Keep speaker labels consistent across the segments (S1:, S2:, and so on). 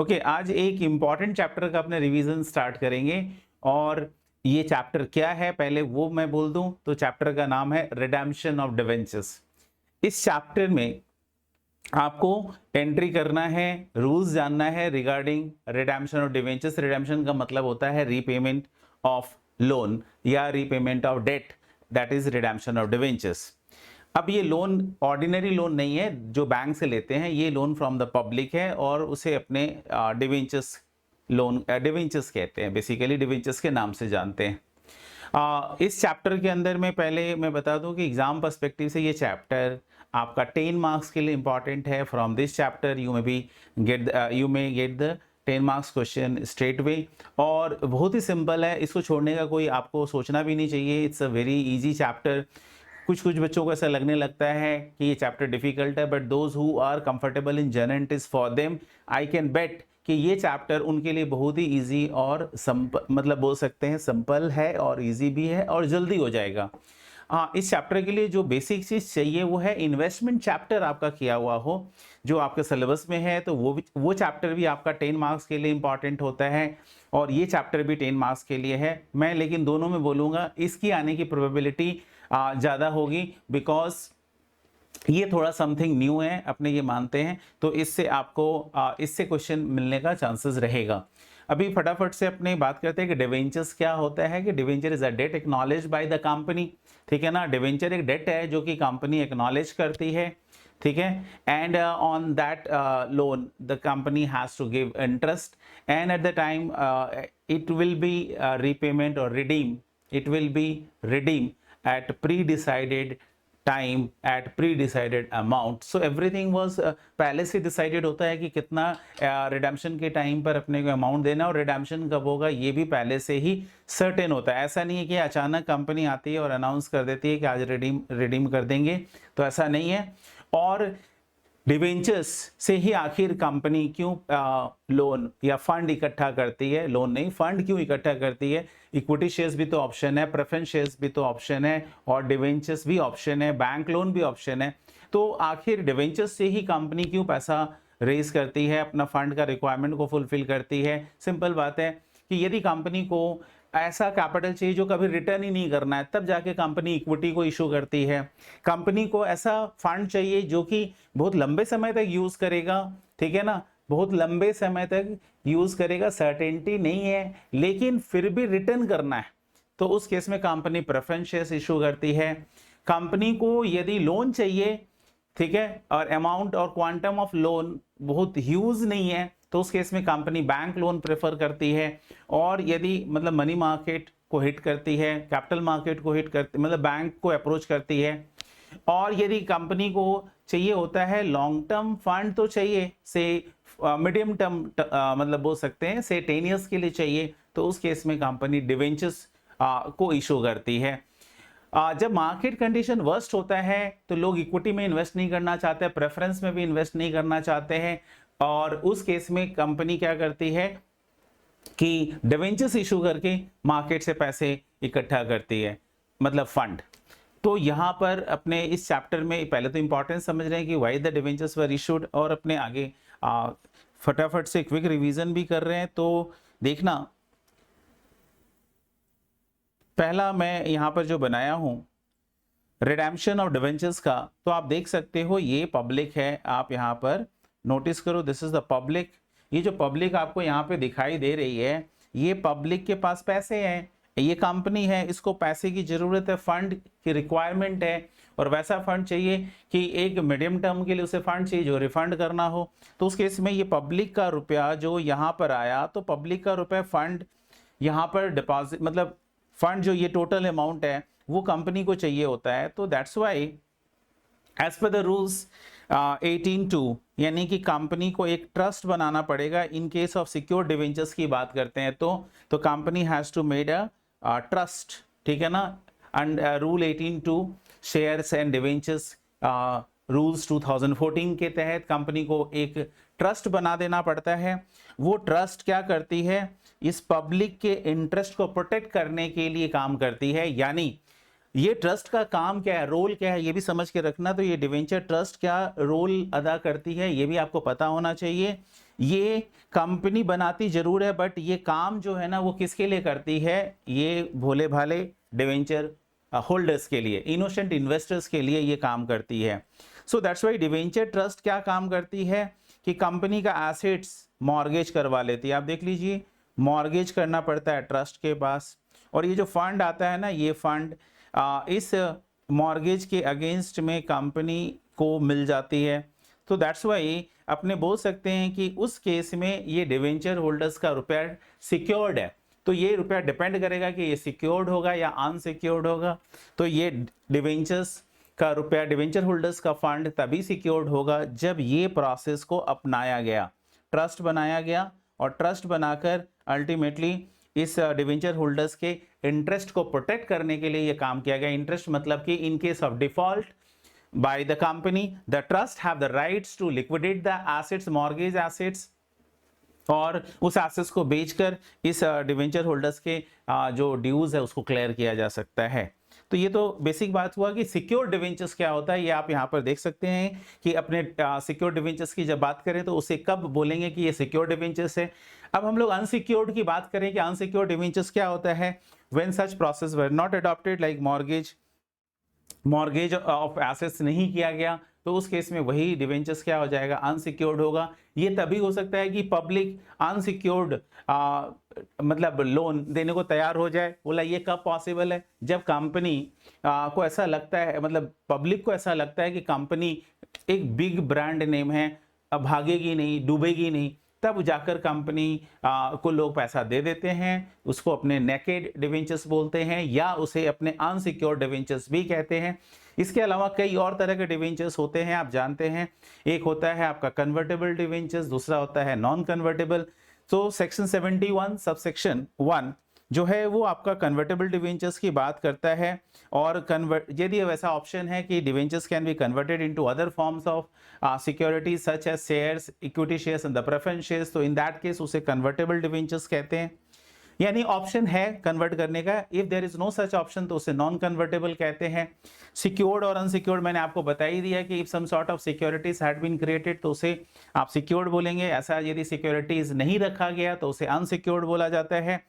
S1: Okay, आज एक important chapter का अपने रिवीजन स्टार्ट करेंगे और ये चैप्टर क्या है पहले वो मैं बोल दूं तो चैप्टर का नाम है रिडेम्पशन ऑफ डिवेंचर्स। इस चैप्टर में आपको एंट्री करना है, रूल्स जानना है regarding redemption of debentures. Redemption का मतलब होता है रीपेमेंट ऑफ लोन या repayment of debt, that is redemption of debentures. अब ये लोन ऑर्डिनरी लोन नहीं है जो बैंक से लेते हैं, ये लोन फ्रॉम द पब्लिक है और उसे अपने डिवेंचर्स लोन डिवेंचर्स कहते हैं, बेसिकली डिवेंचर्स के नाम से जानते हैं। इस चैप्टर के अंदर में पहले मैं बता दूं कि एग्जाम पर्सपेक्टिव से ये चैप्टर आपका 10 मार्क्स के लिए इंपॉर्टेंट है। From this chapter you may get the 10 marks question straight way, और बहुत ही सिंपल है, इसको छोड़ने का कोई आपको सोचना भी नहीं चाहिए। It's a very easy chapter. कुछ बच्चों को ऐसा लगने लगता है कि ये चैप्टर डिफिकल्ट है, but those who are comfortable in genetics for them I can bet कि ये चैप्टर उनके लिए बहुत ही इजी और मतलब बोल सकते हैं सिंपल है और इजी भी है और जल्दी हो जाएगा। हाँ, इस चैप्टर के लिए जो बेसिक चीज चाहिए वो है इन्वेस्टमेंट चैप्टर आपका किया हुआ हो जो आपके सिलेबस में है, तो वो चैप्टर भी आपका 10 मार्क्स के लिए इंपॉर्टेंट होता है और ये चैप्टर भी 10 मार्क्स के लिए है। मैं लेकिन दोनों में बोलूँगा इसकी आने की प्रोबेबिलिटी ज़्यादा होगी, बिकॉज ये थोड़ा समथिंग न्यू है, अपने ये मानते हैं, तो इससे आपको इससे क्वेश्चन मिलने का चांसेस रहेगा। अभी फटाफट से अपने बात करते हैं कि डिवेंचर्स क्या होता है। कि debenture is a debt acknowledge by the company, ठीक है ना। डिवेंचर एक डेट है जो कि कंपनी एक्नॉलेज करती है, ठीक है। And on that loan the company has to give interest and at the time it will be repayment और redeem, it will be redeem at pre-decided time at pre-decided amount. So everything was पहले से decided होता है कि कितना redemption के time पर अपने को अमाउंट देना और रिडेम्पशन कब होगा ये भी पहले से ही सर्टेन होता है। ऐसा नहीं है कि अचानक कंपनी आती है और अनाउंस कर देती है कि आज रिडीम कर देंगे, तो ऐसा नहीं है। और डिवेंचर्स से ही आखिर कंपनी क्यों लोन या फंड इकट्ठा करती है, लोन नहीं फंड क्यों इकट्ठा करती है। इक्विटी शेयर्स भी तो ऑप्शन है, प्रेफरेंस शेयर्स भी तो ऑप्शन है और डिवेंचर्स भी ऑप्शन है, बैंक लोन भी ऑप्शन है। तो आखिर डिवेंचर्स से ही कंपनी क्यों पैसा रेज करती है, अपना फंड का रिक्वायरमेंट को फुलफिल करती है। सिंपल बात है कि यदि कंपनी को ऐसा कैपिटल चाहिए जो कभी रिटर्न ही नहीं करना है, तब जाके कंपनी इक्विटी को इशू करती है। कंपनी को ऐसा फंड चाहिए जो कि बहुत लंबे समय तक यूज करेगा, ठीक है ना, बहुत लंबे समय तक यूज करेगा, सर्टेनिटी नहीं है लेकिन फिर भी रिटर्न करना है, तो उस केस में कंपनी प्रेफरेंस शेयर्स इशू करती है। कंपनी को यदि लोन चाहिए, ठीक है, और अमाउंट और क्वांटम ऑफ लोन बहुत ह्यूज नहीं है, तो उस केस में कंपनी बैंक लोन प्रेफर करती है। और यदि मतलब मनी मार्केट को हिट करती है, कैपिटल मार्केट को हिट करती, मतलब बैंक को अप्रोच करती है। और यदि कंपनी को चाहिए होता है लॉन्ग टर्म फंड, तो चाहिए से मीडियम टर्म मतलब बोल सकते हैं से 10 ईयर्स के लिए चाहिए, तो उस केस में कंपनी डिवेंचर्स को इशू करती है। जब मार्केट कंडीशन वर्स्ट होता है तो लोग इक्विटी में इन्वेस्ट नहीं करना चाहते, प्रेफरेंस में भी इन्वेस्ट नहीं करना चाहते हैं, और उस केस में कंपनी क्या करती है कि डिवेंचर्स इशू करके मार्केट से पैसे इकट्ठा करती है, मतलब फंड। तो यहाँ पर अपने इस चैप्टर में पहले तो इंपॉर्टेंस समझ रहे हैं कि why the debentures were issued, और अपने आगे फटाफट से क्विक रिवीजन भी कर रहे हैं। तो देखना, पहला मैं यहाँ पर जो बनाया हूँ रिडेम्पशन ऑफ डिवेंचर्स का, तो आप देख सकते हो ये पब्लिक है, आप यहाँ पर नोटिस करो, दिस इज द पब्लिक। ये जो पब्लिक आपको यहाँ पे दिखाई दे रही है, ये पब्लिक के पास पैसे हैं, ये कंपनी है, इसको पैसे की जरूरत है, फंड की रिक्वायरमेंट है, और वैसा फंड चाहिए कि एक मीडियम टर्म के लिए उसे फंड चाहिए जो रिफंड करना हो। तो उस केस में ये पब्लिक का रुपया जो यहाँ पर आया, तो पब्लिक का रुपया फंड यहाँ पर डिपॉजिट, मतलब फंड जो ये टोटल अमाउंट है वो कंपनी को चाहिए होता है। तो that's why as per the rules 18(2) यानी कि कंपनी को एक ट्रस्ट बनाना पड़ेगा। In case of secure debentures की बात करते हैं तो company has to made a trust, ठीक है ना। And rule 18(2) shares and debentures rules 2014 के तहत कंपनी को एक ट्रस्ट बना देना पड़ता है। वो ट्रस्ट क्या करती है, इस पब्लिक के इंटरेस्ट को प्रोटेक्ट करने के लिए काम करती है। यानी ये ट्रस्ट का काम क्या है, रोल क्या है, ये भी समझ के रखना। तो ये डिवेंचर ट्रस्ट क्या रोल अदा करती है ये भी आपको पता होना चाहिए। ये कंपनी बनाती जरूर है, बट ये काम जो है ना वो किसके लिए करती है, ये भोले भाले डिवेंचर होल्डर्स के लिए, इनोसेंट इन्वेस्टर्स के लिए ये काम करती है। So that's why debenture trust क्या काम करती है कि कंपनी का एसेट्स मॉर्गेज करवा लेती है। आप देख लीजिए, मॉर्गेज करना पड़ता है ट्रस्ट के पास, और ये जो फंड आता है ना, ये फंड इस मॉर्गेज के अगेंस्ट में कंपनी को मिल जाती है। तो दैट्स वाई अपने बोल सकते हैं कि उस केस में ये डिवेंचर होल्डर्स का रुपया सिक्योर्ड है। तो ये रुपया डिपेंड करेगा कि ये सिक्योर्ड होगा या अनसिक्योर्ड होगा। तो ये डिवेंचर्स का रुपया, डिवेंचर होल्डर्स का फंड तभी सिक्योर्ड होगा जब ये प्रोसेस को अपनाया गया, ट्रस्ट बनाया गया, और ट्रस्ट बनाकर अल्टीमेटली इस डिवेंचर होल्डर्स के इंटरेस्ट को प्रोटेक्ट करने के लिए ये काम किया गया। इंटरेस्ट मतलब कि इन case of default by the company, the trust have the rights to liquidate the assets, mortgage assets, और उस एसेट्स को बेचकर इस डिवेंचर होल्डर्स के जो ड्यूज है उसको क्लियर किया जा सकता है। तो ये तो बेसिक बात हुआ कि सिक्योर डिवेंचर्स क्या होता है, ये आप यहाँ पर देख सकते हैं कि अपने सिक्योर डिवेंचर्स की जब बात करें तो उसे कब बोलेंगे कि ये सिक्योर डिवेंचर्स है। अब हम लोग अनसिक्योर्ड की बात करें कि अनसिक्योर्ड डिवेंचर्स क्या होता है, when such process were not adopted like mortgage of assets नहीं किया गया, तो उस केस में वही डिवेंचर्स क्या हो जाएगा, अनसिक्योर्ड होगा। ये तभी हो सकता है कि पब्लिक अनसिक्योर्ड मतलब लोन देने को तैयार हो जाए। बोला ये कब पॉसिबल है, जब कंपनी को ऐसा लगता है, मतलब पब्लिक को ऐसा लगता है कि कंपनी एक बिग ब्रांड नेम है, अब भागेगी नहीं, डूबेगी नहीं, तब जाकर कंपनी को लोग पैसा दे देते हैं। उसको अपने नेकेड डिवेंचर्स बोलते हैं या उसे अपने अनसिक्योर्ड डिवेंचर्स भी कहते हैं। इसके अलावा कई और तरह के डिवेंचर्स होते हैं, आप जानते हैं। एक होता है आपका कन्वर्टेबल डिवेंचर्स, दूसरा होता है नॉन कन्वर्टेबल। तो सेक्शन 71 सबसेक्शन 1 जो है वो आपका कन्वर्टेबल डिवेंचर्स की बात करता है। और यदि वैसा ऑप्शन है कि debentures can be converted into other forms of securities such as shares, equity shares and the preference shares, तो इन दैट केस उसे कन्वर्टेबल डिवेंचर्स कहते हैं। यानी ऑप्शन है कन्वर्ट करने का। If there is no such option तो उसे नॉन कन्वर्टेबल कहते हैं। सिक्योर्ड और अनसिक्योर्ड मैंने आपको बता ही दिया कि if some sort of securities had been created तो उसे आप सिक्योर्ड बोलेंगे। ऐसा यदि सिक्योरिटीज नहीं रखा गया तो उसे अनसिक्योर्ड बोला जाता है।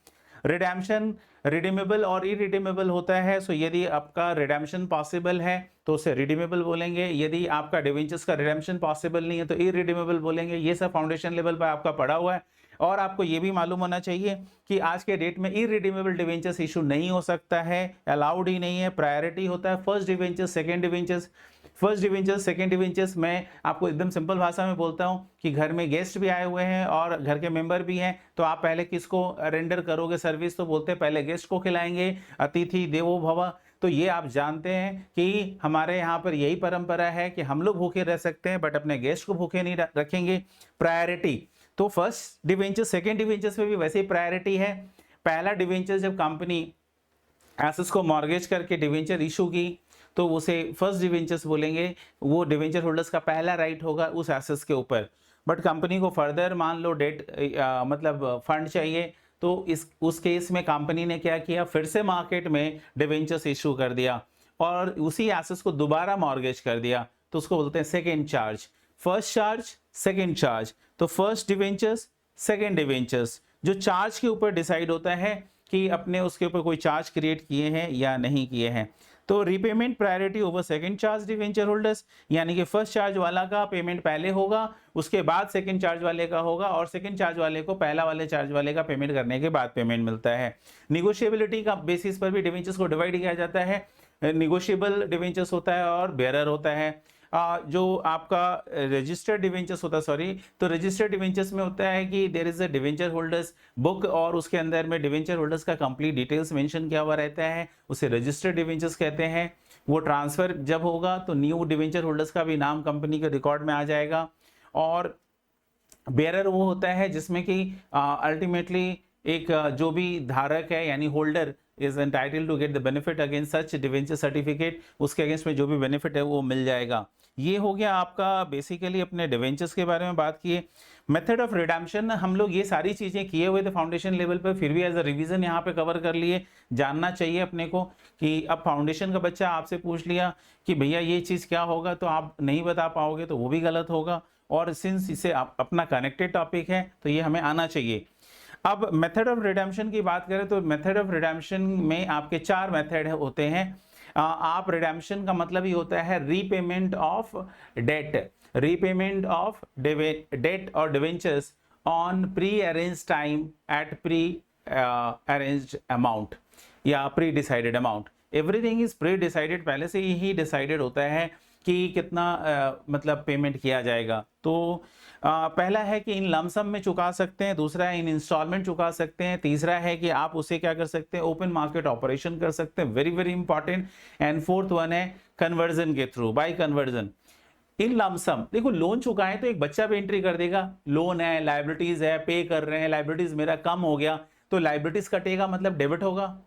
S1: रिडेम्पशन रिडीमेबल और इरिडीमेबल होता है। सो यदि आपका रिडेम्पशन पॉसिबल है तो उसे रिडीमेबल बोलेंगे, यदि आपका डिवेंचर्स का रिडेम्पशन पॉसिबल नहीं है तो इरिडीमेबल बोलेंगे। ये सब फाउंडेशन लेवल पर आपका पढ़ा हुआ है। और आपको ये भी मालूम होना चाहिए कि आज के डेट में इरिडीमेबल डिवेंचर्स इशू नहीं हो सकता है, अलाउड ही नहीं है। प्रायोरिटी होता है first debentures, second debentures. First debentures, second debentures मैं आपको एकदम सिंपल भाषा में बोलता हूं कि घर में गेस्ट भी आए हुए हैं और घर के मेंबर भी हैं, तो आप पहले किसको रेंडर करोगे सर्विस, तो बोलते हैं पहले गेस्ट को खिलाएंगे, अतिथि देवो भव। तो ये आप जानते हैं कि हमारे यहाँ पर यही परंपरा है कि हम लोग भूखे रह सकते हैं बट अपने गेस्ट को भूखे नहीं रखेंगे। प्रायोरिटी तो फर्स्ट डिवेंचर, सेकंड डिवेंचर्स में भी वैसे ही प्रायोरिटी है। पहला डिवेंचर जब कंपनी एसेट्स को मॉर्गेज करके डिवेंचर इशू की तो उसे फर्स्ट डिवेंचर्स बोलेंगे। वो डिवेंचर होल्डर्स का पहला राइट होगा उस एसेट्स के ऊपर। बट कंपनी को फर्दर मान लो डेट मतलब फंड चाहिए, तो उस केस में कंपनी ने क्या किया, फिर से मार्केट में डिवेंचर्स इशू कर दिया और उसी एसेट्स को दोबारा मॉर्गेज कर दिया, तो उसको बोलते हैं second charge. First charge, second charge. तो फर्स्ट डिवेंचर्स, सेकेंड डिवेंचर्स, जो चार्ज के ऊपर डिसाइड होता है कि अपने उसके ऊपर कोई चार्ज क्रिएट किए हैं या नहीं किए हैं। तो repayment priority over second charge debenture holders, यानी कि फर्स्ट चार्ज वाला का पेमेंट पहले होगा, उसके बाद सेकंड चार्ज वाले का होगा, और सेकंड चार्ज वाले को पहला वाले चार्ज वाले का पेमेंट करने के बाद पेमेंट मिलता है। निगोशिएबिलिटी का बेसिस पर भी डिवेंचर्स को डिवाइड किया जाता है। निगोशिएबल डिवेंचर्स होता है और बेयरर होता है। जो आपका रजिस्टर्ड डिवेंचर्स होता है, सॉरी, तो रजिस्टर्ड डिवेंचर्स में होता है कि there is a debenture holders book और उसके अंदर में डिवेंचर होल्डर्स का कंप्लीट डिटेल्स मेंशन किया हुआ रहता है, उसे रजिस्टर्ड डिवेंचर्स कहते हैं। वो ट्रांसफर जब होगा तो न्यू डिवेंचर होल्डर्स का भी नाम कंपनी के रिकॉर्ड में आ जाएगा। और बेयरर वो होता है जिसमें कि अल्टीमेटली एक जो भी धारक है यानी holder is entitled to get the benefit against such debenture certificate, उसके अगेंस्ट में जो भी बेनिफिट है वो मिल जाएगा। ये हो गया आपका बेसिकली अपने डिवेंचर्स के बारे में बात किए। मेथड ऑफ रिडेम्पशन, हम लोग ये सारी चीजें किए हुए थे फाउंडेशन लेवल पर, फिर भी एज अ रिवीजन यहाँ पे कवर कर लिए। जानना चाहिए अपने को कि अब फाउंडेशन का बच्चा आपसे पूछ लिया कि भैया ये चीज क्या होगा, तो आप नहीं बता पाओगे तो वो भी गलत होगा। और सिंस इसे अपना कनेक्टेड टॉपिक है तो ये हमें आना चाहिए। अब मेथड ऑफ रिडेम्पशन की बात करें तो मेथड ऑफ रिडेम्पशन में आपके 4 मेथड होते हैं। आप रिडेम्पशन का मतलब ही होता है repayment of debt, repayment of debt और debentures on pre arrange time at pre arranged amount या pre decided amount. Everything is pre decided, पहले से ही डिसाइडेड होता है कि कितना मतलब पेमेंट किया जाएगा। तो पहला है कि इन लमसम में चुका सकते हैं, दूसरा है इन इंस्टॉलमेंट चुका सकते हैं, तीसरा है कि आप उसे क्या कर सकते हैं, ओपन मार्केट ऑपरेशन कर सकते हैं, very very important. And fourth one है कन्वर्जन के थ्रू, बाय कन्वर्जन। इन लमसम देखो लोन चुकाए तो एक बच्चा भी एंट्री कर देगा, लोन है, लाइबिलिटीज है, पे कर रहे हैं, लाइबिलिटीज मेरा कम हो गया तो लाइबिलिटीज कटेगा मतलब डेबिट होगा,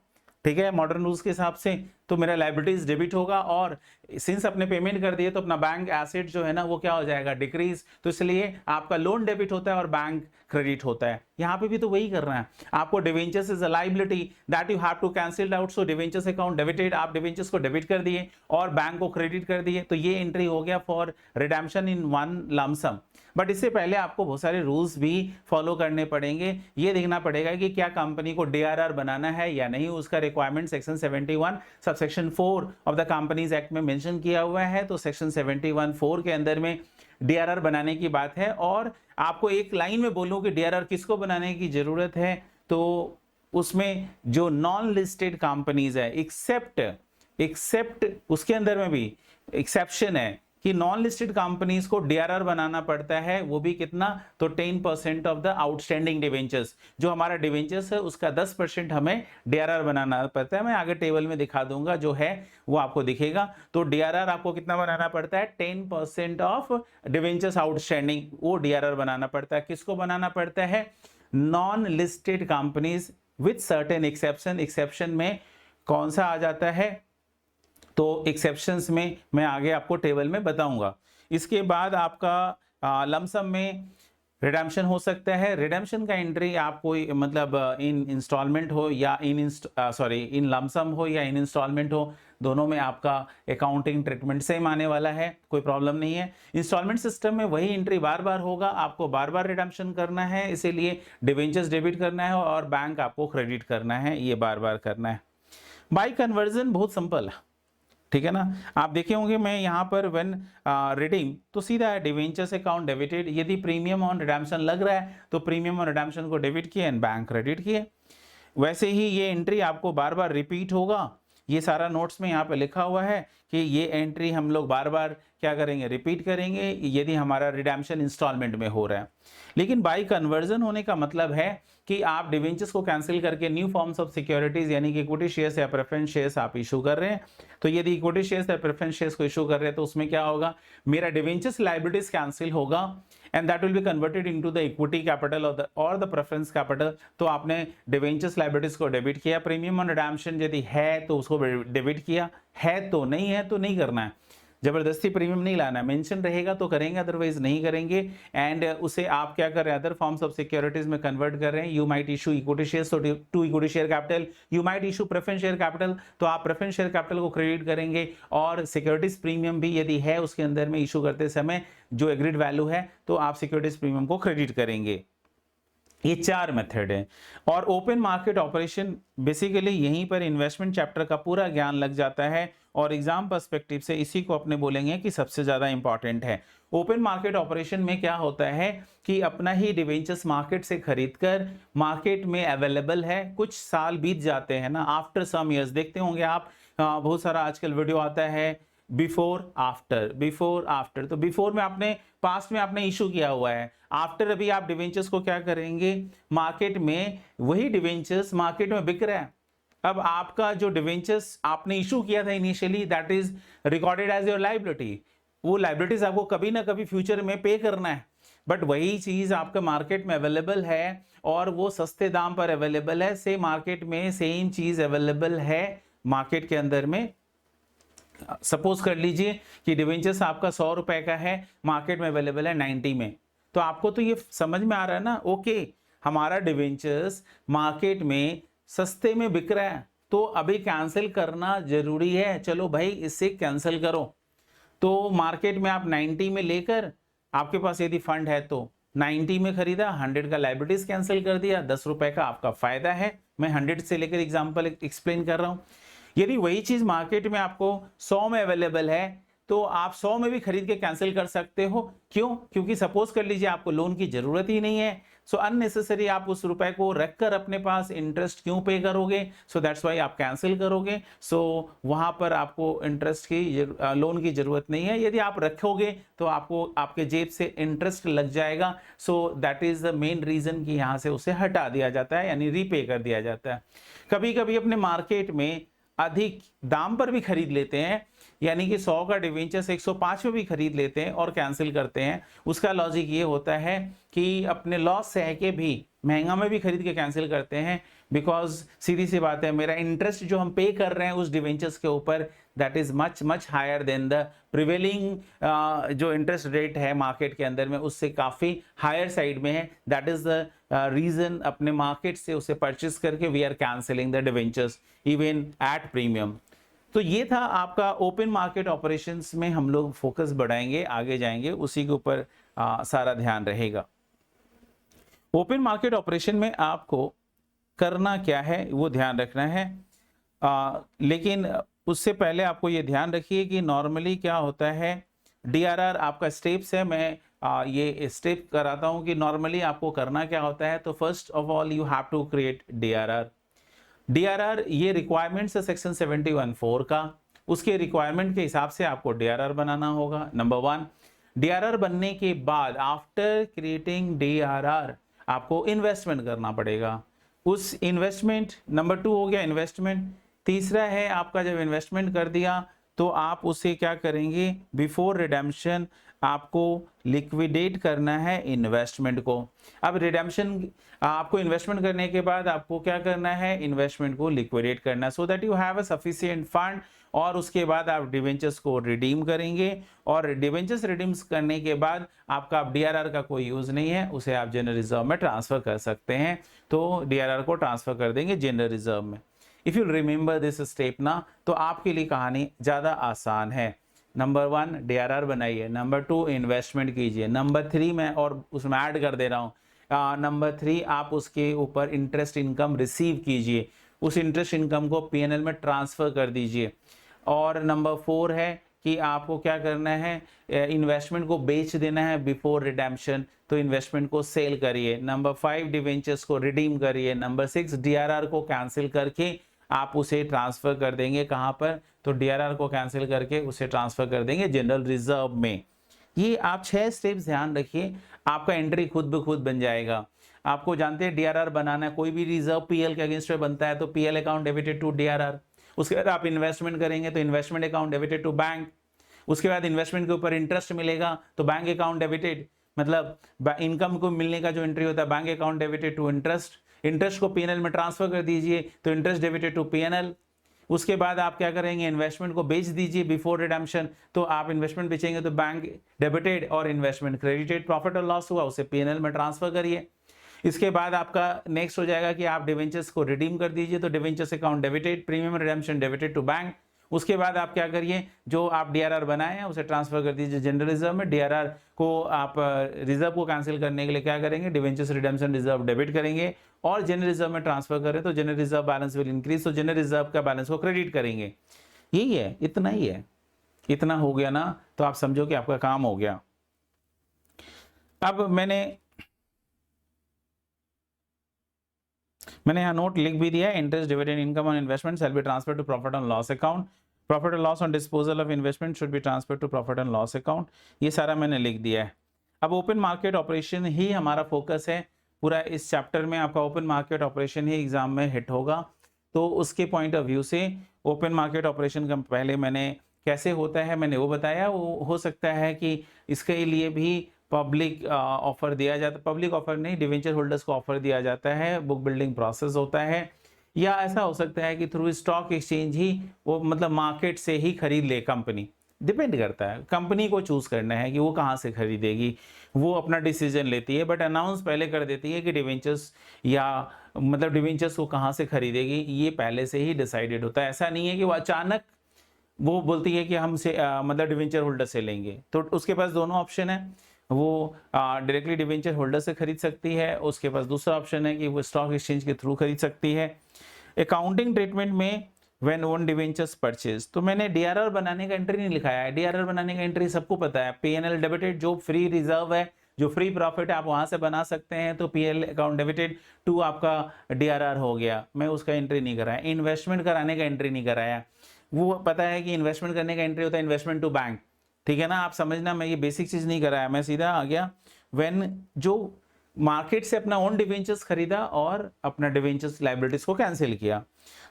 S1: ठीक है, मॉडर्न रूल्स के हिसाब से। तो मेरा लाइबिलिटीज डेबिट होगा और सिंस अपने पेमेंट कर दिए तो अपना बैंक एसेट जो है ना वो क्या हो जाएगा, डिक्रीज। तो इसलिए आपका लोन डेबिट होता है और बैंक क्रेडिट होता है। यहाँ पे भी तो वही करना है आपको। Debentures is a liability that you have to cancel out, so debentures account debited, आप डिवेंचर्स को डेबिट कर दिए और बैंक को क्रेडिट कर दिए, तो ये एंट्री हो गया for redemption in one lump sum. But इससे पहले आपको बहुत सारे रूल्स भी फॉलो करने पड़ेंगे। ये देखना पड़ेगा कि क्या कंपनी को डीआरआर बनाना है या नहीं, उसका requirement section 71 subsection 4 of the companies act में मेंशन किया हुआ है। तो सेक्शन 71(4) के अंदर में डीआरआर बनाने की बात है। और आपको एक लाइन में बोलूं कि डीआरआर किसको बनाने की जरूरत है, तो उसमें जो नॉन लिस्टेड कंपनीज है एक्सेप्ट उसके अंदर में भी एक्सेप्शन है कि नॉन लिस्टेड कंपनीज को डीआरआर बनाना पड़ता है, वो भी कितना, तो 10% ऑफ द आउटस्टैंडिंग डिवेंचर्स, जो हमारा डिवेंचर्स है उसका 10% हमें डीआरआर बनाना पड़ता है। मैं आगे टेबल में दिखा दूंगा, जो है वो आपको दिखेगा। तो डीआरआर आपको कितना बनाना पड़ता है, 10% ऑफ डिवेंचर्स आउटस्टैंडिंग, वो डीआरआर बनाना पड़ता है। किसको बनाना पड़ता है, non listed companies with certain exception. Exception में कौन सा आ जाता है, तो एक्सेप्शंस में मैं आगे आपको टेबल में बताऊंगा। इसके बाद आपका लमसम में रिडेम्पशन हो सकता है। रिडेम्पशन का एंट्री आप कोई मतलब इन इंस्टॉलमेंट हो या इन लमसम हो या इन इंस्टॉलमेंट हो, दोनों में आपका अकाउंटिंग ट्रीटमेंट सेम आने वाला है, कोई प्रॉब्लम नहीं है। इंस्टॉलमेंट सिस्टम में वही एंट्री बार बार होगा, आपको बार बार रिडेम्पशन करना है, इसीलिए डिवेंचर्स डेबिट करना है और बैंक आपको क्रेडिट करना है, ये बार बार करना है। बाय कन्वर्जन बहुत सिंपल है, ठीक है ना। आप देखे होंगे मैं यहाँ पर व्हेन रिडीम तो सीधा है डिवेंचर्स अकाउंट डेबिटेड, यदि प्रीमियम ऑन रिडेम्पशन लग रहा है तो प्रीमियम ऑन रिडेम्पशन को डेबिट किया एंड बैंक क्रेडिट किए। वैसे ही ये एंट्री आपको बार बार रिपीट होगा, ये सारा नोट्स में यहाँ पे लिखा हुआ है कि ये एंट्री हम लोग बार बार क्या करेंगे, रिपीट करेंगे यदि हमारा रिडेम्पशन इंस्टॉलमेंट में हो रहा है। लेकिन बाय कन्वर्जन होने का मतलब है कि आप डिवेंचर्स को कैंसिल करके न्यू फॉर्म्स ऑफ सिक्योरिटीज यानी कि इक्विटी शेयर्स या प्रेफरेंस शेयर्स आप इशू कर रहे हैं। तो यदि इक्विटी शेयर्स या प्रेफरेंस शेयर्स को इशू कर रहे हैं तो उसमें क्या होगा, मेरा डिवेंचर्स लायबिलिटीज कैंसिल होगा and that will be converted into the equity capital और द प्रेफरेंस कैपिटल। तो आपने डिवेंचर्स लायबिलिटीज को डेबिट किया, प्रीमियम ऑन रिडेम्पशन यदि है तो उसको डेबिट किया, है तो नहीं है तो नहीं करना है, जबरदस्ती प्रीमियम नहीं लाना है, मेंशन रहेगा तो करेंगे अदरवाइज नहीं करेंगे। एंड उसे आप क्या कर रहे हैं, अदर फॉर्म्स ऑफ सिक्योरिटीज में कन्वर्ट कर रहे हैं। You might issue equity shares to equity share capital, you might issue preference share capital, तो आप प्रेफरेंस शेयर कैपिटल को क्रेडिट करेंगे और सिक्योरिटीज प्रीमियम भी यदि है उसके अंदर में इशू करते समय जो एग्रीड वैल्यू है तो आप सिक्योरिटीज प्रीमियम को क्रेडिट करेंगे। ये 4 मेथड है। और ओपन मार्केट ऑपरेशन बेसिकली यहीं पर इन्वेस्टमेंट चैप्टर का पूरा ज्ञान लग जाता है और एग्जाम पर्सपेक्टिव से इसी को अपने बोलेंगे कि सबसे ज्यादा इंपॉर्टेंट है। ओपन मार्केट ऑपरेशन में क्या होता है कि अपना ही डिवेंचर्स मार्केट से खरीदकर मार्केट में अवेलेबल है, कुछ साल बीत जाते हैं ना, आफ्टर सम इयर्स देखते होंगे आप, बहुत सारा आजकल वीडियो आता है बिफोर आफ्टर। तो बिफोर में आपने पास्ट में आपने इशू किया हुआ है, आफ्टर अभी आप डिवेंचर्स को क्या करेंगे, मार्केट में वही डिवेंचर्स मार्केट में बिक रहा है। अब आपका जो डिवेंचर्स आपने इशू किया था initially that is recorded as your liability, वो लायबिलिटीज आपको कभी ना कभी फ्यूचर में पे करना है, बट वही चीज आपका मार्केट में अवेलेबल है और वो सस्ते दाम पर अवेलेबल है। सेम मार्केट में सेम चीज अवेलेबल है मार्केट के अंदर में। सपोज कर लीजिए कि डिवेंचर्स आपका 100 रुपए का है, मार्केट में अवेलेबल है 90 में, तो आपको तो ये समझ में आ रहा है ना, ओके हमारा डिवेंचर्स मार्केट में सस्ते में बिक रहा है तो अभी कैंसिल करना जरूरी है, चलो भाई इसे कैंसिल करो। तो मार्केट में आप 90 में लेकर आपके पास यदि फंड है तो 90 में खरीदा, 100 का लाइबिलिटीज कैंसिल कर दिया, 10 रुपए का आपका फायदा है। मैं 100 से लेकर एग्जांपल एक्सप्लेन कर रहा हूं। यदि वही चीज मार्केट में आपको 100 में अवेलेबल है तो आप 100 में भी खरीद के कैंसिल कर सकते हो। क्यों? क्योंकि सपोज कर लीजिए आपको लोन की जरूरत ही नहीं है, सो अननेसेसरी आप उस रुपए को रखकर अपने पास इंटरेस्ट क्यों पे करोगे, सो दैट्स वाई आप कैंसिल करोगे। सो वहां पर आपको इंटरेस्ट की लोन की जरूरत नहीं है। यदि आप रखोगे तो आपको आपके जेब से इंटरेस्ट लग जाएगा। So that is the main reason कि यहां से उसे हटा दिया जाता है, यानी रीपे कर दिया जाता है। कभी कभी अपने मार्केट में अधिक दाम पर भी खरीद लेते हैं, यानी कि 100 का डिवेंचर्स 105 में भी खरीद लेते हैं और कैंसिल करते हैं। उसका लॉजिक ये होता है कि अपने लॉस सह के भी महंगा में भी खरीद के कैंसिल करते हैं, बिकॉज सीधी सी बात है मेरा इंटरेस्ट जो हम पे कर रहे हैं उस डिवेंचर्स के ऊपर that is much much higher than the prevailing जो इंटरेस्ट रेट है मार्केट के अंदर में उससे काफी हायर साइड में है। दैट इज द रीजन अपने मार्केट से उसे परचेस करके we are cancelling the debentures even at premium. तो ये था आपका ओपन मार्केट ऑपरेशंस में हम लोग फोकस बढ़ाएंगे, आगे जाएंगे, उसी के ऊपर सारा ध्यान रहेगा। ओपन मार्केट ऑपरेशन में आपको करना क्या है वो ध्यान रखना है, लेकिन उससे पहले आपको ये ध्यान रखिए कि नॉर्मली क्या होता है, डीआरआर आपका स्टेप्स है। मैं ये स्टेप कराता हूं कि नॉर्मली आपको करना क्या होता है। तो first of all you have to create DRR. DRR ये रिक्वायरमेंट्स है सेक्शन 71(4) का, उसके रिक्वायरमेंट के हिसाब से आपको डीआरआर बनाना होगा। नंबर 1, डीआरआर बनने के बाद आफ्टर क्रिएटिंग डीआरआर आपको इन्वेस्टमेंट करना पड़ेगा। उस इन्वेस्टमेंट, नंबर 2 हो गया इन्वेस्टमेंट। तीसरा है आपका जब इन्वेस्टमेंट कर दिया तो आप उसे क्या करेंगे, बिफोर रिडेम्पशन आपको लिक्विडेट करना है इन्वेस्टमेंट को। अब रिडेम्पशन आपको इन्वेस्टमेंट करने के बाद आपको क्या करना है, इन्वेस्टमेंट को लिक्विडेट करना है, so that you have a sufficient fund. और उसके बाद आप डिवेंचर्स को रिडीम करेंगे, और डिवेंचर्स रिडीम्स करने के बाद आपका डीआरआर का कोई यूज नहीं है, उसे आप जनरल रिजर्व में ट्रांसफर कर सकते हैं। तो डीआरआर को ट्रांसफर कर देंगे जनरल रिजर्व में। If you remember this step ना, तो आपके लिए कहानी ज्यादा आसान है। नंबर 1 डीआरआर बनाइए, नंबर 2 इन्वेस्टमेंट कीजिए, नंबर 3 मैं और उसमें ऐड कर दे रहा हूँ, नंबर 3 आप उसके ऊपर इंटरेस्ट इनकम रिसीव कीजिए, उस इंटरेस्ट इनकम को पीएनएल में ट्रांसफर कर दीजिए। और नंबर 4 है कि आपको क्या करना है, इन्वेस्टमेंट को बेच देना है बिफोर रिडेम्पशन, तो इन्वेस्टमेंट को सेल करिए। नंबर 5 डिवेंचर्स को रिडीम करिए। नंबर 6 डीआरआर को कैंसिल करके आप उसे ट्रांसफर कर देंगे कहां पर, तो डीआरआर को कैंसिल करके उसे ट्रांसफर कर देंगे जनरल रिजर्व में। ये आप 6 स्टेप्स ध्यान रखिए, आपका एंट्री खुद ब खुद बन जाएगा। आपको जानते हैं डीआरआर बनाना है, कोई भी रिजर्व पीएल के अगेंस्ट में बनता है तो PL account debited to DRR. उसके बाद आप इन्वेस्टमेंट करेंगे तो investment account debited to bank. उसके बाद इन्वेस्टमेंट के ऊपर इंटरेस्ट मिलेगा तो बैंक अकाउंट डेबिटेड, मतलब इनकम को मिलने का जो एंट्री होता है bank account debited to interest. Interest को पीएनएल में ट्रांसफर कर दीजिए तो इंटरेस्ट डेबिटेड टू पीएनएल। उसके बाद आप क्या करेंगे, इन्वेस्टमेंट को बेच दीजिए बिफोर रिडेम्पशन, तो आप इन्वेस्टमेंट बेचेंगे तो बैंक डेबिटेड और इन्वेस्टमेंट क्रेडिटेड, प्रॉफिट और लॉस हुआ उसे पीएनएल में ट्रांसफर करिए। इसके बाद आपका नेक्स्ट हो जाएगा कि आप डिवेंचर्स को रिडीम कर दीजिए तो debentures account debited, premium redemption debited to bank. उसके बाद आप क्या करिए, जो आप डीआरआर बनाए हैं उसे ट्रांसफर कर दीजिए जनरल रिजर्व में। डीआरआर को आप रिजर्व को कैंसिल करने के लिए क्या करेंगे, डिवेंचर्स रिडेम्पशन रिजर्व डेबिट करेंगे और जनरल रिजर्व में ट्रांसफर करें तो general reserve balance will increase, तो जनरल रिजर्व का बैलेंस को क्रेडिट करेंगे। यही है, इतना ही है। इतना हो गया ना, तो आप समझो कि आपका काम हो गया। अब मैंने यहाँ नोट लिख भी दिया है, interest dividend income on investment shall be transfer to profit and loss account, profit and loss on disposal of investment should be transfer to profit and loss account. ये सारा मैंने लिख दिया है। अब ओपन मार्केट ऑपरेशन ही हमारा focus है पूरा इस चैप्टर में। आपका ओपन मार्केट ऑपरेशन ही एग्जाम में हिट होगा, तो उसके पॉइंट ऑफ व्यू से ओपन मार्केट ऑपरेशन का पहले मैंने कैसे होता है मैंने वो बताया। वो हो सकता है कि इसके लिए भी पब्लिक ऑफर दिया जाता, पब्लिक ऑफर नहीं, डिवेंचर होल्डर्स को ऑफर दिया जाता है, बुक बिल्डिंग प्रोसेस होता है, या ऐसा हो सकता है कि थ्रू स्टॉक एक्सचेंज ही वो, मतलब मार्केट से ही खरीद ले कंपनी। डिपेंड करता है, कंपनी को चूज करना है कि वो कहाँ से खरीदेगी, वो अपना डिसीजन लेती है, बट अनाउंस पहले कर देती है कि डिवेंचर्स या मतलब डिवेंचर्स को कहाँ से खरीदेगी, ये पहले से ही डिसाइडेड होता है। ऐसा नहीं है कि वो अचानक वो बोलती है कि हम से मतलब डिवेंचर होल्डर से लेंगे। तो उसके पास दोनों ऑप्शन है, वो डायरेक्टली डिवेंचर होल्डर से खरीद सकती है। उसके पास दूसरा ऑप्शन है कि वो स्टॉक एक्सचेंज के थ्रू खरीद सकती है। अकाउंटिंग ट्रीटमेंट में व्हेन ओन डिवेंचर्स परचेज, तो मैंने डीआरआर बनाने का एंट्री नहीं लिखाया है। डीआरआर बनाने का एंट्री सबको पता है, पीएनएल डेबिटेड, जो फ्री रिजर्व है, जो फ्री प्रॉफिट है, आप वहां से बना सकते हैं। तो पीएल अकाउंट डेबिटेड टू आपका डीआरआर हो गया, मैं उसका एंट्री नहीं कराया। इन्वेस्टमेंट कराने का एंट्री नहीं कराया, वो पता है कि इन्वेस्टमेंट करने का एंट्री होता है इन्वेस्टमेंट टू बैंक, ठीक है ना, आप समझना, मैं ये बेसिक चीज नहीं कराया, मैं सीधा आ गया व्हेन जो मार्केट से अपना ओन डिवेंचर्स खरीदा और अपना डिवेंचर्स लाइबिलिटीज को कैंसिल किया।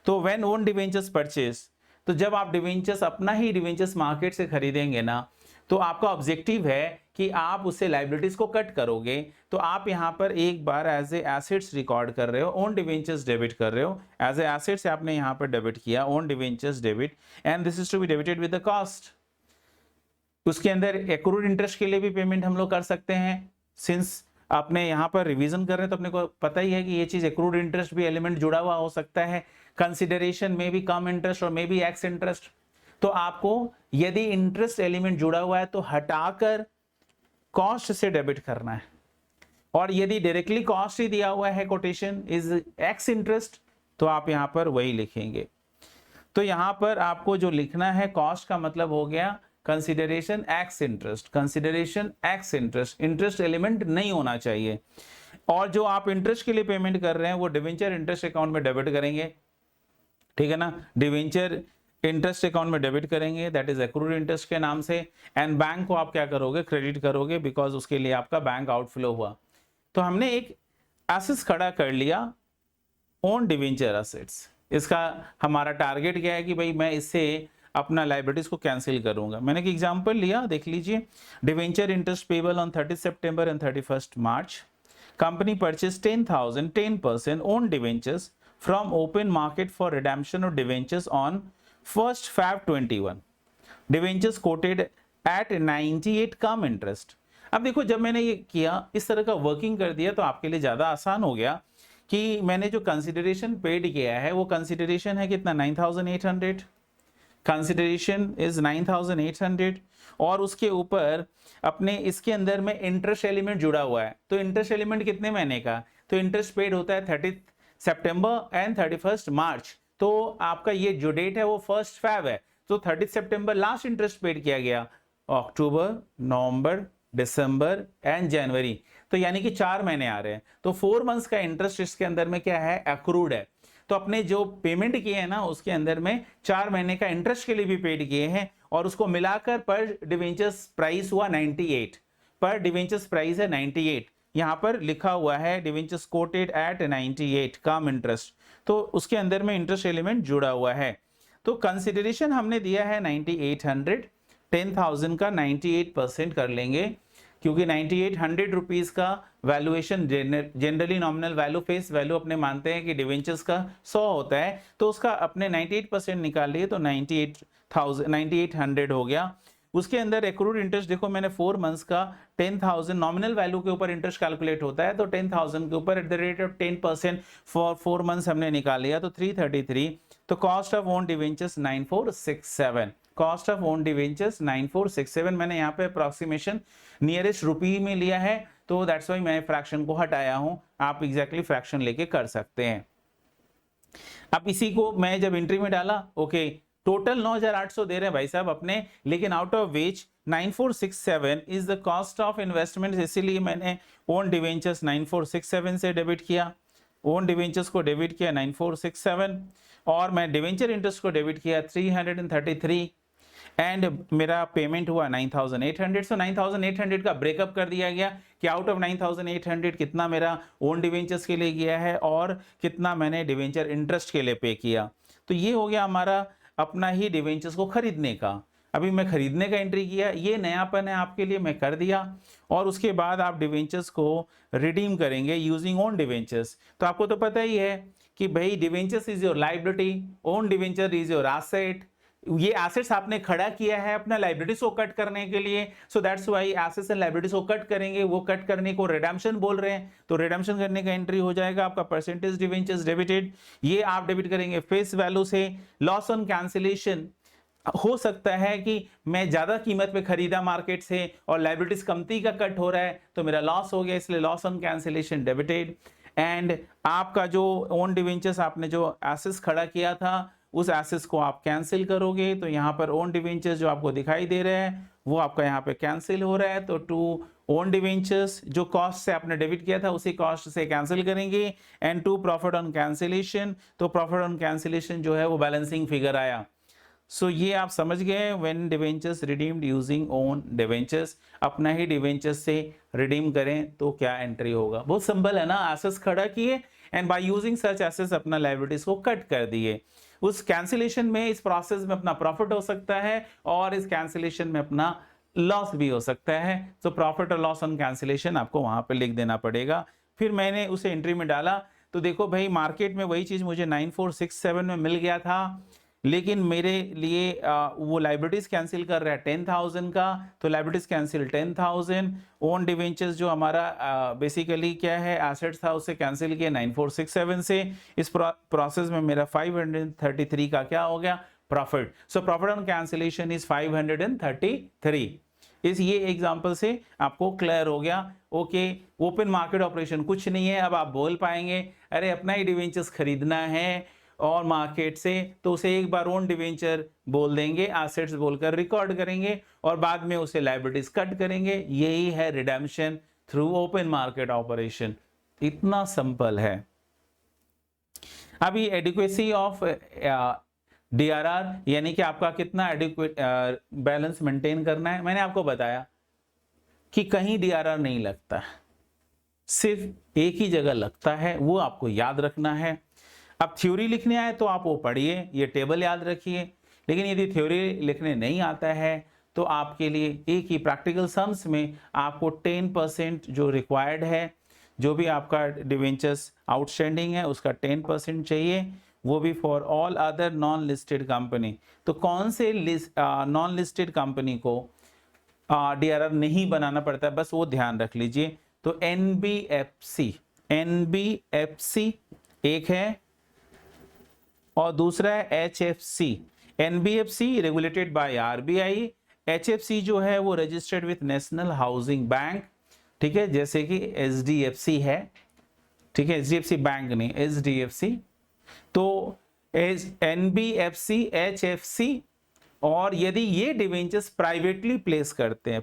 S1: तो व्हेन ओन डिवेंचर्स परचेज, तो जब आप डिवेंचर्स अपना ही डिवेंचर्स मार्केट से खरीदेंगे ना, तो आपका ऑब्जेक्टिव है कि आप उससे लाइबिलिटीज को कट करोगे। तो आप यहाँ पर एक बार एज ए एसेट्स रिकॉर्ड कर रहे हो, ओन डिवेंचर्स डेबिट कर रहे हो, एज ए एसेट्स आपने यहाँ पर डेबिट किया, own debentures debit, and this is to be debited with the cost. उसके अंदर एक्रूड इंटरेस्ट के लिए भी पेमेंट हम लोग कर सकते हैं। सिंस आपने यहाँ पर रिवीजन कर रहे हैं तो अपने को पता ही है कि ये चीज एक्रूड इंटरेस्ट भी एलिमेंट जुड़ा हुआ हो सकता है। कंसिडरेशन में भी कम इंटरेस्ट और मे बी एक्स इंटरेस्ट। तो आपको यदि इंटरेस्ट एलिमेंट जुड़ा हुआ है तो हटाकर कॉस्ट से डेबिट करना है, और यदि डायरेक्टली कॉस्ट ही दिया हुआ है कोटेशन इज एक्स इंटरेस्ट, तो आप यहाँ पर वही लिखेंगे। तो यहाँ पर आपको जो लिखना है, कॉस्ट का मतलब हो गया consideration x interest, consideration x interest, interest element नहीं होना चाहिए। और जो आप इंटरेस्ट के लिए पेमेंट कर रहे हैं वो डिवेंचर इंटरेस्ट अकाउंट में डेबिट करेंगे, ठीक है ना, डिवेंचर इंटरेस्ट अकाउंट में डेबिट करेंगे, दैट इज एक्रूड इंटरेस्ट के नाम से। एंड बैंक को आप क्या करोगे, क्रेडिट करोगे, बिकॉज उसके लिए आपका बैंक आउटफ्लो हुआ। तो हमने एक एसेट्स खड़ा कर लिया, ओन डिवेंचर एसेट्स। इसका हमारा टारगेट क्या है कि भाई मैं इससे अपना लाइबिलिटीज को कैंसिल करूंगा। मैंने एक एग्जांपल लिया, देख लीजिए, डिवेंचर इंटरेस्ट पेबल ऑन 30 सितंबर and 31 March, company purchase 10% own debentures from open market for redemption of debentures on 1 Feb 21, debentures quoted at 98 cum interest. अब देखो, जब मैंने ये किया, इस तरह का वर्किंग कर दिया, तो आपके लिए ज्यादा आसान हो गया कि मैंने जो कंसिडरेशन पेड किया है वो कंसिडरेशन है कितना, 9800, कंसिडरेशन इज 9800, और उसके ऊपर अपने इसके अंदर में इंटरेस्ट एलिमेंट जुड़ा हुआ है। तो इंटरेस्ट एलिमेंट कितने महीने का, तो इंटरेस्ट पेड होता है 30 सितंबर एंड 31 मार्च। तो आपका ये जो डेट है वो 1 Feb है, तो 30 सितंबर लास्ट इंटरेस्ट पेड किया गया, अक्टूबर, नवंबर, दिसंबर एंड जनवरी, तो यानी कि 4 महीने आ रहे हैं। तो 4 मंथ्स का इंटरेस्ट इसके अंदर में क्या है, एक्रूड है। तो अपने जो पेमेंट किए हैं ना उसके अंदर में 4 महीने का इंटरेस्ट के लिए भी पेड किए हैं, और उसको मिलाकर पर डिवेंचर्स प्राइस हुआ 98, पर डिवेंचर्स प्राइस है 98, यहाँ पर लिखा हुआ है debentures quoted at 98 cum interest, तो उसके अंदर में इंटरेस्ट एलिमेंट जुड़ा हुआ है। तो कंसिडरेशन हमने दिया है 9800, 10,000 का 98% कर लेंगे, क्योंकि 9800 रुपीज का valuation generally nominal value face value अपने मानते हैं कि डिवेंचर्स का 100 होता है, तो उसका अपने 98% निकाल लिए तो 9800 हो गया। उसके अंदर एक्रूड इंटरेस्ट देखो, मैंने 4 मंथ्स का 10,000 नॉमिनल वैल्यू के ऊपर इंटरेस्ट कैलकुलेट होता है, तो 10,000 के ऊपर at the rate of 10% for 4 months हमने निकाल लिया, तो 333। तो cost of own debentures 9467, cost of own debentures 9467, मैंने यहाँ पे अप्रोक्सीमेशन नियरेस्ट रुपी में लिया है, तो दैट्स वाई मैं फ्रैक्शन को हटाया हूं, आप एग्जैक्टली फ्रैक्शन लेके कर सकते हैं। अब इसी को मैं जब एंट्री में डाला, ओके, टोटल 9,800 दे रहे हैं भाई साहब अपने, लेकिन out of which 9467 is the cost of investment, इसीलिए मैंने ओन डिवेंचर्स 9467 से डेबिट किया, ओन डिवेंचर्स को डेबिट किया 9467, और मैं डिवेंचर इंटरेस्ट को डेबिट किया 333, एंड मेरा पेमेंट हुआ 9800। सो 9800 का ब्रेकअप कर दिया गया कि आउट ऑफ 9800 कितना मेरा ओन डिवेंचर्स के लिए गया है और कितना मैंने डिवेंचर इंटरेस्ट के लिए पे किया। तो ये हो गया हमारा अपना ही डिवेंचर्स को खरीदने का। अभी मैं खरीदने का एंट्री किया, ये नयापन है आपके लिए, मैं कर दिया। और उसके बाद आप डिवेंचर्स को रिडीम करेंगे यूजिंग ओन डिवेंचर्स। तो आपको तो पता ही है कि भाई debentures is your liability, own debenture is your asset. ये एसेट्स आपने खड़ा किया है अपना लाइबिलिटीज को कट करने के लिए, so that's why assets and liabilities को कट करेंगे, वो कट करने को रिडेम्पशन बोल रहे हैं। तो रिडेम्पशन करने का एंट्री हो जाएगा आपका परसेंटेज डिवेंचर्स डेबिटेड, ये आप डेबिट करेंगे फेस वैल्यू से। लॉस ऑन कैंसिलेशन हो सकता है कि मैं ज्यादा कीमत पे खरीदा मार्केट से और लायबिलिटीज कंपनी का कट हो रहा है तो मेरा लॉस हो गया, इसलिए loss on cancellation debited. And आपका जो ओन डिवेंचर्स आपने जो एसेट्स खड़ा किया था उस एसेट्स को आप कैंसिल करोगे, तो यहाँ पर ओन डिवेंचर्स जो आपको दिखाई दे रहे हैं वो आपका यहाँ पे कैंसिल हो रहा है। तो टू ओन डिवेंचर्स जो कॉस्ट से आपने डेबिट किया था उसी कॉस्ट से कैंसिल करेंगे। And to profit on cancellation, तो प्रॉफिट ऑन कैंसिलेशन जो है वो बैलेंसिंग फिगर आया। सो ये आप समझ गए, when debentures redeemed using own debentures, अपना ही डिवेंचर्स से रिडीम करें तो क्या एंट्री होगा। बहुत सिंपल है ना, एसेट्स खड़ा किए and by using such assets अपना लायबिलिटीज को कट कर दिए। उस कैंसिलेशन में, इस प्रोसेस में अपना प्रॉफिट हो सकता है और इस कैंसिलेशन में अपना लॉस भी हो सकता है। तो प्रॉफिट और लॉस ऑन कैंसिलेशन आपको वहां पे लिख देना पड़ेगा। फिर मैंने उसे एंट्री में डाला तो देखो भाई मार्केट में वही चीज मुझे 9467 में मिल गया था, लेकिन मेरे लिए वो लाइबिलिटीज कैंसिल कर रहा है 10,000 का, तो लाइबिलिटीज कैंसिल 10,000। ओन डिवेंचर्स जो हमारा बेसिकली क्या है एसेट्स था उसे कैंसिल किया 9467 से। इस प्रोसेस में मेरा 533 का क्या हो गया profit. So profit on cancellation is 533। इस ये एग्जांपल से आपको क्लियर हो गया। ओके, ओपन मार्केट ऑपरेशन कुछ नहीं है। अब आप बोल पाएंगे अरे अपना ही डिवेंचर्स खरीदना है और मार्केट से, तो उसे एक बार ओन डिवेंचर बोल देंगे, एसेट्स बोलकर रिकॉर्ड करेंगे और बाद में उसे लायबिलिटीज कट करेंगे। यही है redemption through open market operation. इतना सिंपल है। अभी एडिक्वेसी ऑफ डीआरआर यानी कि आपका कितना एडिक्वेट बैलेंस मेंटेन करना है। मैंने आपको बताया कि कहीं डीआरआर नहीं लगता, सिर्फ एक ही जगह लगता है, वो आपको याद रखना है। अब थ्योरी लिखने आए तो आप वो पढ़िए, ये टेबल याद रखिए। लेकिन यदि थ्योरी लिखने नहीं आता है तो आपके लिए एक ही प्रैक्टिकल सम्स में आपको 10% जो रिक्वायर्ड है, जो भी आपका डिवेंचर्स आउटस्टैंडिंग है उसका 10% चाहिए, वो भी for all other non listed company. तो कौन से नॉन लिस्टेड कंपनी को डीआरआर नहीं बनाना पड़ता है, बस वो ध्यान रख लीजिए। तो एनबीएफसी एक है और दूसरा है HFC. NBFC regulated by RBI, HFC जो है वो registered with national housing bank, ठीक है, जैसे कि एचडीएफसी है, ठीक है, एचडीएफसी बैंक नहीं, एचडीएफसी। तो एनबीएफसी, एचएफसी, और यदि ये डिवेंचर्स प्राइवेटली प्लेस करते हैं,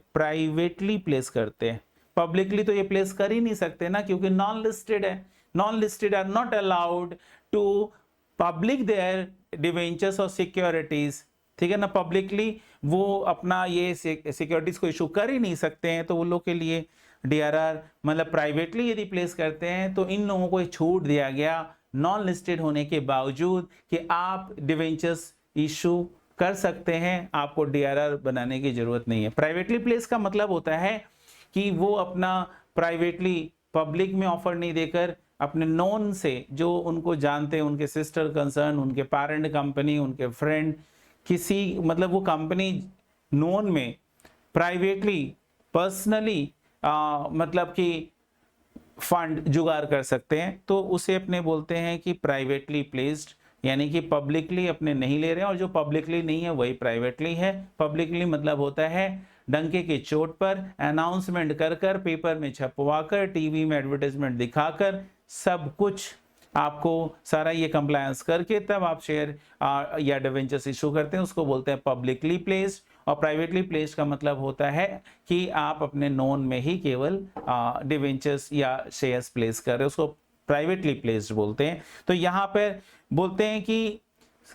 S1: पब्लिकली तो ये प्लेस कर ही नहीं सकते ना, क्योंकि नॉन लिस्टेड है। Non listed are not allowed to public their debentures और सिक्योरिटीज, ठीक है ना। पब्लिकली वो अपना ये सिक्योरिटीज को इशू कर ही नहीं सकते हैं, तो वो लोग के लिए डीआरआर मतलब प्राइवेटली यदि प्लेस करते हैं तो इन लोगों को छूट दिया गया नॉन लिस्टेड होने के बावजूद कि आप डिवेंचर्स इशू कर सकते हैं, आपको डीआरआर बनाने की जरूरत नहीं है। प्राइवेटली प्लेस का मतलब होता है कि वो अपना प्राइवेटली पब्लिक में ऑफर नहीं देकर अपने नॉन से, जो उनको जानते हैं, उनके सिस्टर कंसर्न, उनके पेरेंट कंपनी, उनके फ्रेंड, किसी मतलब वो कंपनी नॉन में प्राइवेटली पर्सनली मतलब कि फंड जुगाड़ कर सकते हैं, तो उसे अपने बोलते हैं कि प्राइवेटली प्लेस्ड, यानी कि पब्लिकली अपने नहीं ले रहे हैं, और जो पब्लिकली नहीं है वही प्राइवेटली है। पब्लिकली मतलब होता है डंके के चोट पर अनाउंसमेंट कर कर, पेपर में छपवाकर, टीवी में एडवर्टाइजमेंट दिखाकर, सब कुछ आपको सारा ये कंप्लायंस करके तब आप शेयर या डिवेंचर्स इशू करते हैं, उसको बोलते हैं पब्लिकली प्लेस्ड। और प्राइवेटली प्लेस्ड का मतलब होता है कि आप अपने नोन में ही केवल डिवेंचर्स या शेयर्स प्लेस कर रहे हैं, उसको प्राइवेटली प्लेस्ड बोलते हैं। तो यहाँ पर बोलते हैं कि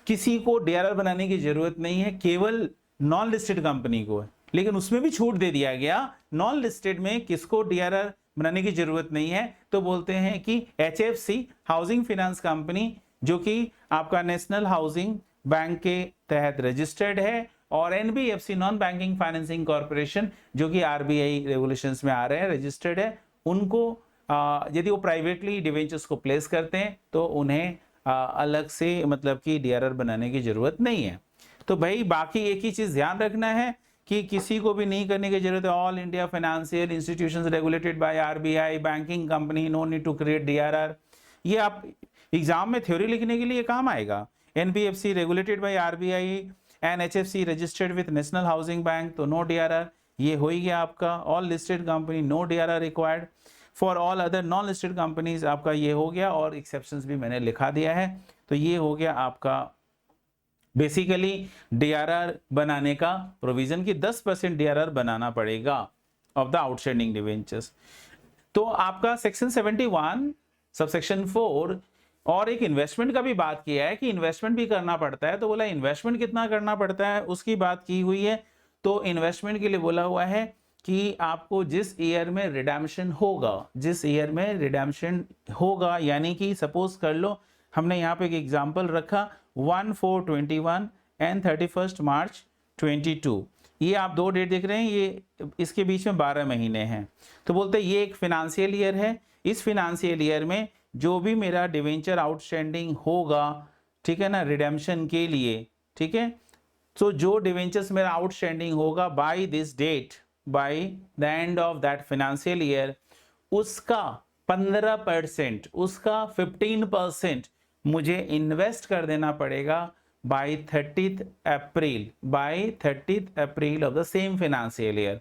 S1: किसी को डीआरआर बनाने की जरूरत नहीं है, केवल नॉन लिस्टेड कंपनी को है। लेकिन उसमें भी छूट दे दिया गया, नॉन लिस्टेड में किसको डीआरआर बनाने की जरूरत नहीं है, तो बोलते हैं कि एचएफसी हाउसिंग फाइनेंस कंपनी, जो कि आपका नेशनल हाउसिंग बैंक के तहत रजिस्टर्ड है, और NBFC non banking financing corporation, जो कि आरबीआई रेगुलेशंस में आ रहे हैं, रजिस्टर्ड है, उनको यदि वो प्राइवेटली डिवेंचर्स को प्लेस करते हैं तो उन्हें अलग से मतलब कि डीआरआर बनाने की जरूरत नहीं है। तो भाई बाकी एक ही चीज ध्यान रखना है कि किसी को भी नहीं करने की जरूरत है। All India financial institutions regulated by RBI, banking company, no need to create DRR. ये आप एग्जाम में थ्योरी लिखने के लिए काम आएगा। NBFC regulated by RBI, and HFC registered with national housing bank, तो नो DRR, ये हो ही गया आपका। All listed company no DRR required. For all other non listed companies आपका ये हो गया, और एक्सेप्शंस भी मैंने लिखा दिया है। तो ये हो गया आपका बेसिकली DRR बनाने का प्रोविजन की 10% DRR बनाना पड़ेगा ऑफ द आउटस्टैंडिंग डिवेंचर्स। तो आपका सेक्शन 71 सबसेक्शन 4 और एक इन्वेस्टमेंट का भी बात किया है कि इन्वेस्टमेंट भी करना पड़ता है, तो बोला इन्वेस्टमेंट कितना करना पड़ता है उसकी बात की हुई है। तो इन्वेस्टमेंट के लिए बोला हुआ है कि आपको जिस ईयर में रिडेम्पशन होगा, जिस ईयर में रिडेम्पशन होगा, यानी कि सपोज कर लो हमने यहाँ पे एक एग्जांपल रखा 1/4/21 एंड 31 मार्च 22, ये आप दो डेट देख रहे हैं, ये इसके बीच में 12 महीने हैं। तो बोलते हैं ये एक फिनेंशियल ईयर है, इस फिनेंशियल ईयर में जो भी मेरा डिवेंचर आउटस्टैंडिंग होगा, ठीक है ना, रिडेम्पशन के लिए, ठीक है, तो जो डिवेंचर्स मेरा आउटस्टैंडिंग होगा by this date, by the end of that financial year, उसका 15%, उसका 15% मुझे इन्वेस्ट कर देना पड़ेगा by 30th April, by 30th April of the same financial year.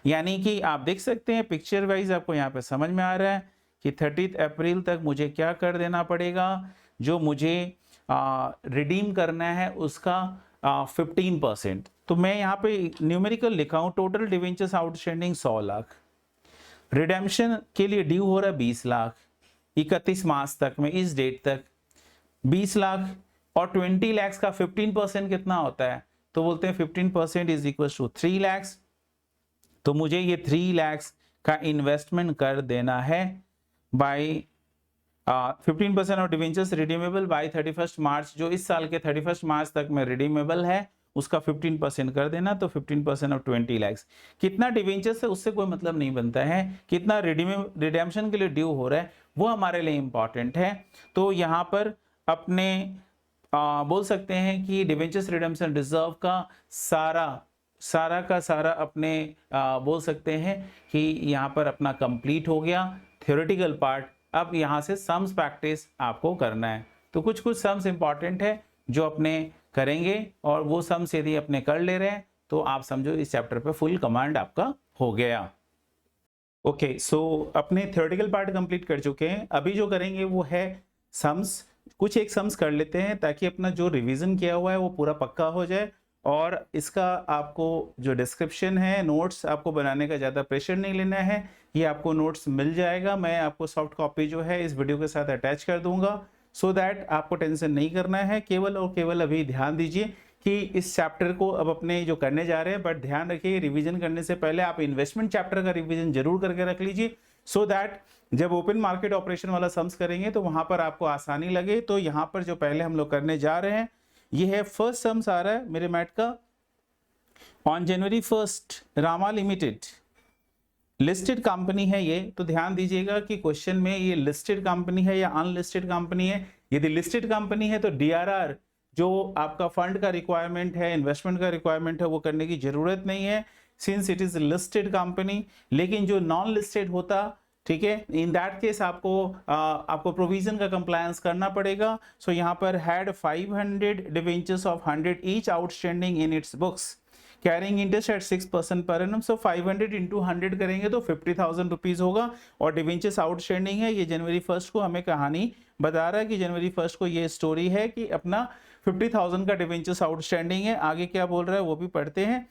S1: यानी कि आप देख सकते हैं पिक्चर वाइज आपको यहाँ पे समझ में आ रहा है कि 30th अप्रैल तक मुझे क्या कर देना पड़ेगा, जो मुझे रिडीम करना है उसका 15%। तो मैं यहाँ पे न्यूमेरिकल लिखा हूँ, total debentures outstanding 100 lakh, redemption के लिए ड्यू हो रहा है 20 लाख 31 मार्च तक में, इस डेट तक 20 लाख, और 20 लाख का 15% कितना होता है, तो बोलते हैं 15% इज इक्वल टू 3 लाख। तो मुझे ये 3 लाख का इन्वेस्टमेंट कर देना है by 15% of debentures redeemable by 31 March, जो इस साल के 31 मार्च तक में रिडीमेबल है उसका 15% कर देना। तो 15% ऑफ 20 लाख, कितना डिवेंचर्स है उससे कोई मतलब नहीं बनता है, कितना रिडेम्पशन के लिए ड्यू हो रहा है वो हमारे लिए इंपॉर्टेंट है। तो यहाँ पर अपने बोल सकते हैं कि डिवेंचर्स रिडेम्पशन रिजर्व का सारा का सारा अपने बोल सकते हैं कि यहाँ पर अपना कंप्लीट हो गया थ्योरेटिकल पार्ट। अब यहाँ से सम्स प्रैक्टिस आपको करना है, तो कुछ सम्स इंपॉर्टेंट है जो अपने करेंगे, और वो सम्स यदि अपने कर ले रहे हैं तो आप समझो इस चैप्टर पे फुल कमांड आपका हो गया। ओके, सो अपने थ्योरेटिकल पार्ट कंप्लीट कर चुके हैं, अभी जो करेंगे वो है सम्स। कुछ एक सम्स कर लेते हैं ताकि अपना जो रिवीजन किया हुआ है वो पूरा पक्का हो जाए, और इसका आपको जो डिस्क्रिप्शन है नोट्स आपको बनाने का ज़्यादा प्रेशर नहीं लेना है, ये आपको नोट्स मिल जाएगा, मैं आपको सॉफ्ट कॉपी जो है इस वीडियो के साथ अटैच कर दूंगा, सो दैट आपको टेंशन नहीं करना है। केवल और केवल अभी ध्यान दीजिए कि इस चैप्टर को अब अपने जो करने जा रहे हैं, बट ध्यान रखिए रिवीजन करने से पहले आप इन्वेस्टमेंट चैप्टर का रिवीजन जरूर करके रख लीजिए, सो दैट जब ओपन मार्केट ऑपरेशन वाला सम्स करेंगे तो वहां पर आपको आसानी लगे। तो यहाँ पर जो पहले हम लोग करने जा रहे हैं ये है फर्स्ट सम्स आ रहा है मेरे मैट का, on January 1 Rama limited listed company है ये। तो ध्यान दीजिएगा कि क्वेश्चन में ये लिस्टेड कंपनी है या अनलिस्टेड कंपनी है। यदि लिस्टेड कंपनी है तो DRR जो आपका फंड का रिक्वायरमेंट है, इन्वेस्टमेंट का रिक्वायरमेंट है, वो करने की जरूरत नहीं है since it is listed company. लेकिन जो नॉन लिस्टेड होता, ठीक है, इन दैट केस आपको प्रोविजन का कंप्लायंस करना पड़ेगा। सो यहाँ पर had 500 debentures of 100 each outstanding in its books carrying interest eight 6% per annum. So 500 into 100 करेंगे तो 50,000 रुपीज होगा, और डिवेंचर्स आउटस्टैंडिंग है। ये जनवरी 1 को हमें कहानी बता रहा है कि जनवरी 1 को ये स्टोरी है कि अपना 50,000 का डिवेंचर्स आउटस्टैंडिंग है। आगे क्या बोल रहा है वो भी पढ़ते हैं।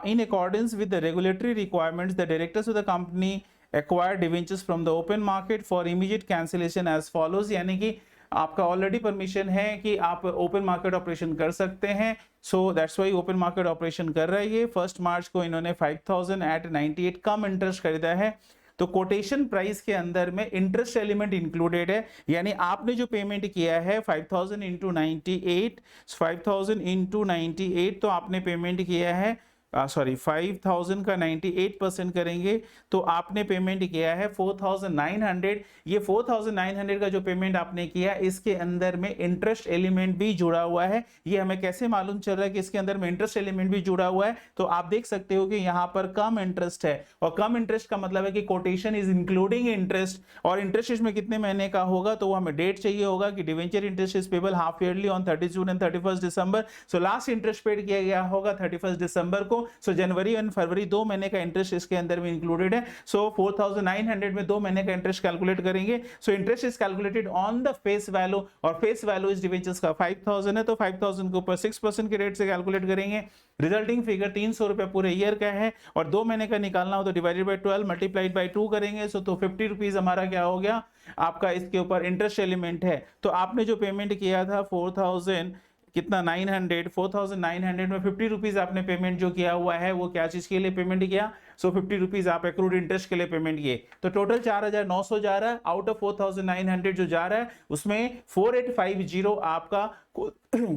S1: In accordance with the regulatory requirements, the directors of the company acquire debentures from the open market for immediate cancellation as follows। यानी कि आपका ऑलरेडी परमिशन है कि आप ओपन मार्केट ऑपरेशन कर सकते हैं, so that's why open market operation कर रहा है ये। 1 मार्च को इन्होंने 5,000 एट 98 कम इंटरेस्ट खरीदा है। तो कोटेशन प्राइस के अंदर में इंटरेस्ट एलिमेंट इंक्लूडेड है, यानी आपने जो पेमेंट किया है 5,000 इंटू 98, 5,000 इंटू 98, तो आपने पेमेंट किया है सॉरी 5000 का 98% करेंगे तो आपने पेमेंट किया है 4900। ये 4900 का जो पेमेंट आपने किया इसके अंदर में इंटरेस्ट एलिमेंट भी जुड़ा हुआ है। ये हमें कैसे मालूम चल रहा है कि इसके अंदर में इंटरेस्ट एलिमेंट भी जुड़ा हुआ है? तो आप देख सकते हो कि यहाँ पर कम इंटरेस्ट है, और कम इंटरेस्ट का मतलब है कि कोटेशन इज इंक्लूडिंग इंटरेस्ट, और इंटरेस्ट इसमें कितने महीने का होगा तो वो हमें डेट चाहिए होगा कि debenture interest is payable half yearly on 30 June and 31 December. So last interest paid किया गया होगा 31 दिसंबर को। सो जनवरी एंड फरवरी 2 महीने का इंटरेस्ट इसके अंदर में इंक्लूडेड है। सो 4900 में 2 महीने का इंटरेस्ट कैलकुलेट करेंगे। So interest is calculated on the face value, और फेस वैल्यू इस डिवेंचर्स का 5000 है, तो 5000 के ऊपर 6% के रेट से कैलकुलेट करेंगे। रिजल्टिंग फिगर 300 रुपए पूरे ईयर का है, और 2 महीने का निकालना हो तो डिवाइडेड बाय 12 मल्टीप्लाइड बाय 2 करेंगे। सो तो 50 रुपीज हमारा क्या हो गया आपका, इसके ऊपर इंटरेस्ट एलिमेंट है। तो आपने जो पेमेंट किया था 4000 कितना 900, 4900 में 50 रुपीज आपने पेमेंट जो किया हुआ है वो क्या चीज के लिए पेमेंट किया? सो 50 रुपीज आप एक्रूड इंटरेस्ट के लिए पेमेंट किए, तो टोटल 4900 जा रहा है। आउट ऑफ 4900 जो जा रहा है उसमें 4850 आपका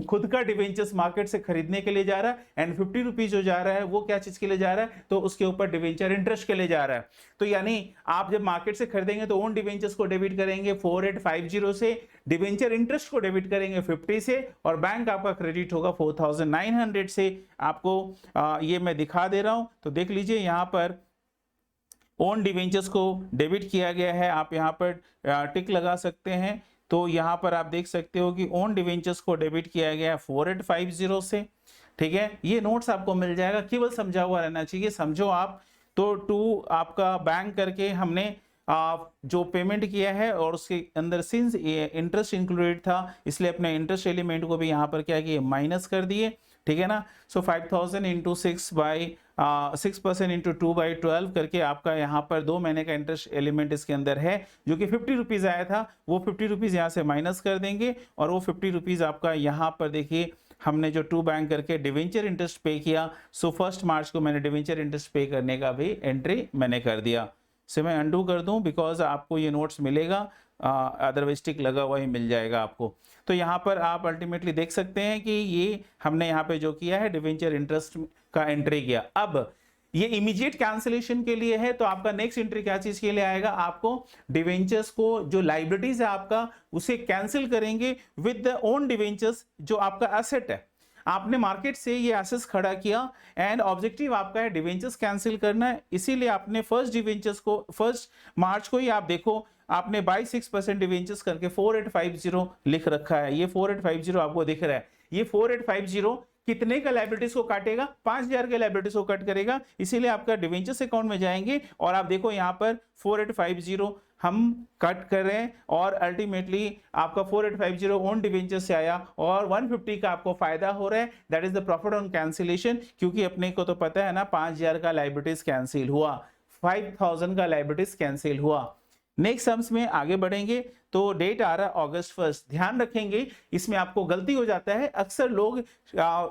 S1: खुद का डिवेंचर्स मार्केट से खरीदने के लिए जा रहा है, एंड 50 रुपीज जो जा रहा है वो क्या चीज के लिए जा रहा है? तो उसके ऊपर डिवेंचर इंटरेस्ट के लिए जा रहा है। तो यानी आप जब मार्केट से खरीदेंगे तो ओन डिवेंचर्स को डेबिट करेंगे 4850 से, डिवेंचर इंटरेस्ट को डेबिट करेंगे 50 से, और बैंक आपका क्रेडिट होगा 4900 से। आपको ये मैं दिखा दे रहा हूं, तो देख लीजिए यहाँ पर ओन डिवेंचर्स को डेबिट किया गया है, आप यहाँ पर टिक लगा सकते हैं। तो यहाँ पर आप देख सकते हो कि ओन डिवेंचर्स को डेबिट किया गया है 4850 से, ठीक है। ये नोट्स आपको मिल जाएगा, केवल समझा हुआ रहना चाहिए, समझो आप। तो टू आपका बैंक करके हमने जो पेमेंट किया है, और उसके अंदर सिंस इंटरेस्ट इंक्लूडेड था इसलिए अपने इंटरेस्ट एलिमेंट को भी यहाँ पर क्या किए, माइनस कर दिए, ठीक है ना। सो 5000 इंटू 6% इंटू 2/12 करके आपका यहाँ पर 2 महीने का इंटरेस्ट एलिमेंट इसके अंदर है, जो कि 50 रुपीज आया था। वो 50 रुपीज यहाँ से माइनस कर देंगे, और वो 50 रुपीज आपका यहाँ पर देखिए हमने जो टू बैंक करके डिवेंचर इंटरेस्ट पे किया। सो 1 मार्च को मैंने डिवेंचर इंटरेस्ट पे करने का भी एंट्री मैंने कर दिया। से मैं अंडू कर दूं बिकॉज आपको ये नोट्स मिलेगा, अदरवाइज टिक लगा हुआ ही मिल जाएगा आपको। तो यहाँ पर आप अल्टीमेटली देख सकते हैं कि ये हमने यहाँ पे जो किया है डिवेंचर इंटरेस्ट का एंट्री किया। अब ये इमीडिएट कैंसिलेशन के लिए है, तो आपका नेक्स्ट एंट्री क्या चीज के लिए आएगा? आपको डिवेंचर्स को जो लाइबिलिटीज है आपका उसे कैंसिल करेंगे विद द ओन डिवेंचर्स, जो आपका एसेट है। आपने मार्केट से ये एसेट्स खड़ा किया, एंड ऑब्जेक्टिव आपका है डिवेंचर्स कैंसिल करना है, इसीलिए आपने फर्स्ट डिवेंचर्स को 1 मार्च को ही आप देखो आपने बाय 6% डिवेंचर्स करके 4850 लिख रखा है। ये 4850 आपको दिख रहा है। ये 4850 कितने का लायबिलिटीज को काटेगा? 5000 के लायबिलिटीज को कट करेगा, इसीलिए आपका डिवेंचर्स अकाउंट में जाएंगे, और आप देखो यहाँ पर 4850 हम कट कर रहे हैं, और अल्टीमेटली आपका 4850 ओन डिवेंचर से आया, और 150 का आपको फायदा हो रहा है। That is the profit on cancellation, क्योंकि अपने को तो पता है ना 5000 का लायबिलिटीज कैंसिल हुआ, 5000 का लायबिलिटीज कैंसिल हुआ। नेक्स्ट सम्स में आगे बढ़ेंगे, तो डेट आ रहा है August 1। ध्यान रखेंगे, इसमें आपको गलती हो जाता है, अक्सर लोग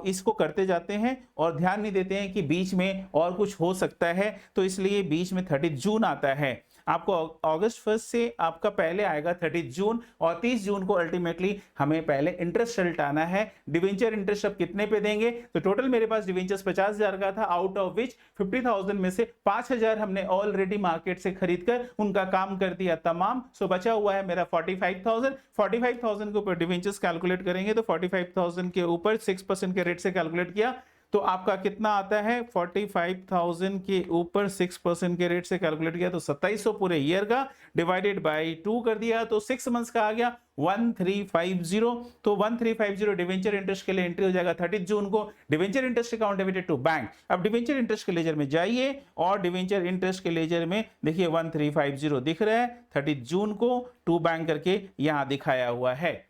S1: इसको करते जाते हैं और ध्यान नहीं देते हैं कि बीच में और कुछ हो सकता है, तो इसलिए बीच में 30 जून आता है। आपको August 1 से आपका पहले आएगा 30 जून, और 30 जून को अल्टीमेटली हमें पहले इंटरेस्ट रिटाना है। डिवेंचर इंटरेस्ट अब कितने पे देंगे? तो टोटल मेरे पास डिवेंचर्स 50,000 का था, आउट ऑफ विच 50,000 में से 5,000 हमने ऑलरेडी मार्केट से खरीदकर उनका काम कर दिया तमाम। सो बचा हुआ है मेरा 45,000। 45,000 के ऊपर डिवेंचर्स कैलकुलेट करेंगे, तो 45,000 के ऊपर 6% के रेट से कैलकुलेट किया तो आपका कितना आता है? 45,000 के ऊपर 6% के रेट से कैलकुलेट किया तो 2700 पूरे ईयर का, डिवाइडेड बाय 2 कर दिया तो 6 मंथ्स का आ गया 1350। तो 1350 डिवेंचर इंटरेस्ट के लिए एंट्री हो जाएगा 30 जून को। Debenture interest account debited to bank. अब डिवेंचर इंटरेस्ट के लेजर में जाइए, और डिवेंचर इंटरेस्ट के लेजर में देखिए 1350 दिख रहा है, 30 जून को टू बैंक करके यहां दिखाया हुआ है।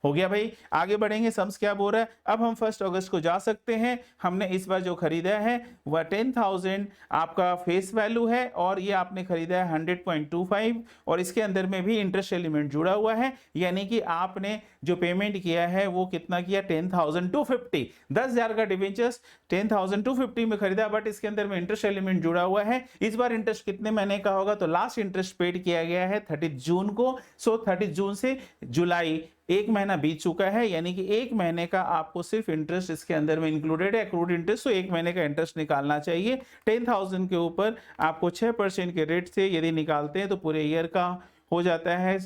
S1: हो गया भाई, आगे बढ़ेंगे। सम्स क्या बोल रहा है? अब हम 1 अगस्त को जा सकते हैं। हमने इस बार जो खरीदा है वह 10,000 आपका फेस वैल्यू है, और ये आपने खरीदा है 100.25, और इसके अंदर में भी इंटरेस्ट एलिमेंट जुड़ा हुआ है, यानी कि आपने जो पेमेंट किया है वो कितना किया? 10,250। 10,000 का डिवेंचर्स 10,250 में खरीदा, बट इसके अंदर में इंटरेस्ट एलिमेंट जुड़ा हुआ है। इस बार इंटरेस्ट कितने महीने का होगा? तो लास्ट इंटरेस्ट पेड किया गया है 30 जून को। सो 30 जून से जुलाई 1 महीना बीत चुका है, यानी कि 1 महीने का आपको सिर्फ इंटरेस्ट इसके अंदर में इंक्लूडेड है, एक्रूड इंटरेस्ट, तो 1 महीने का इंटरेस्ट निकालना चाहिए। 10,000 के ऊपर आपको 6% के रेट से यदि निकालते हैं तो पूरे ईयर का हो जाता है।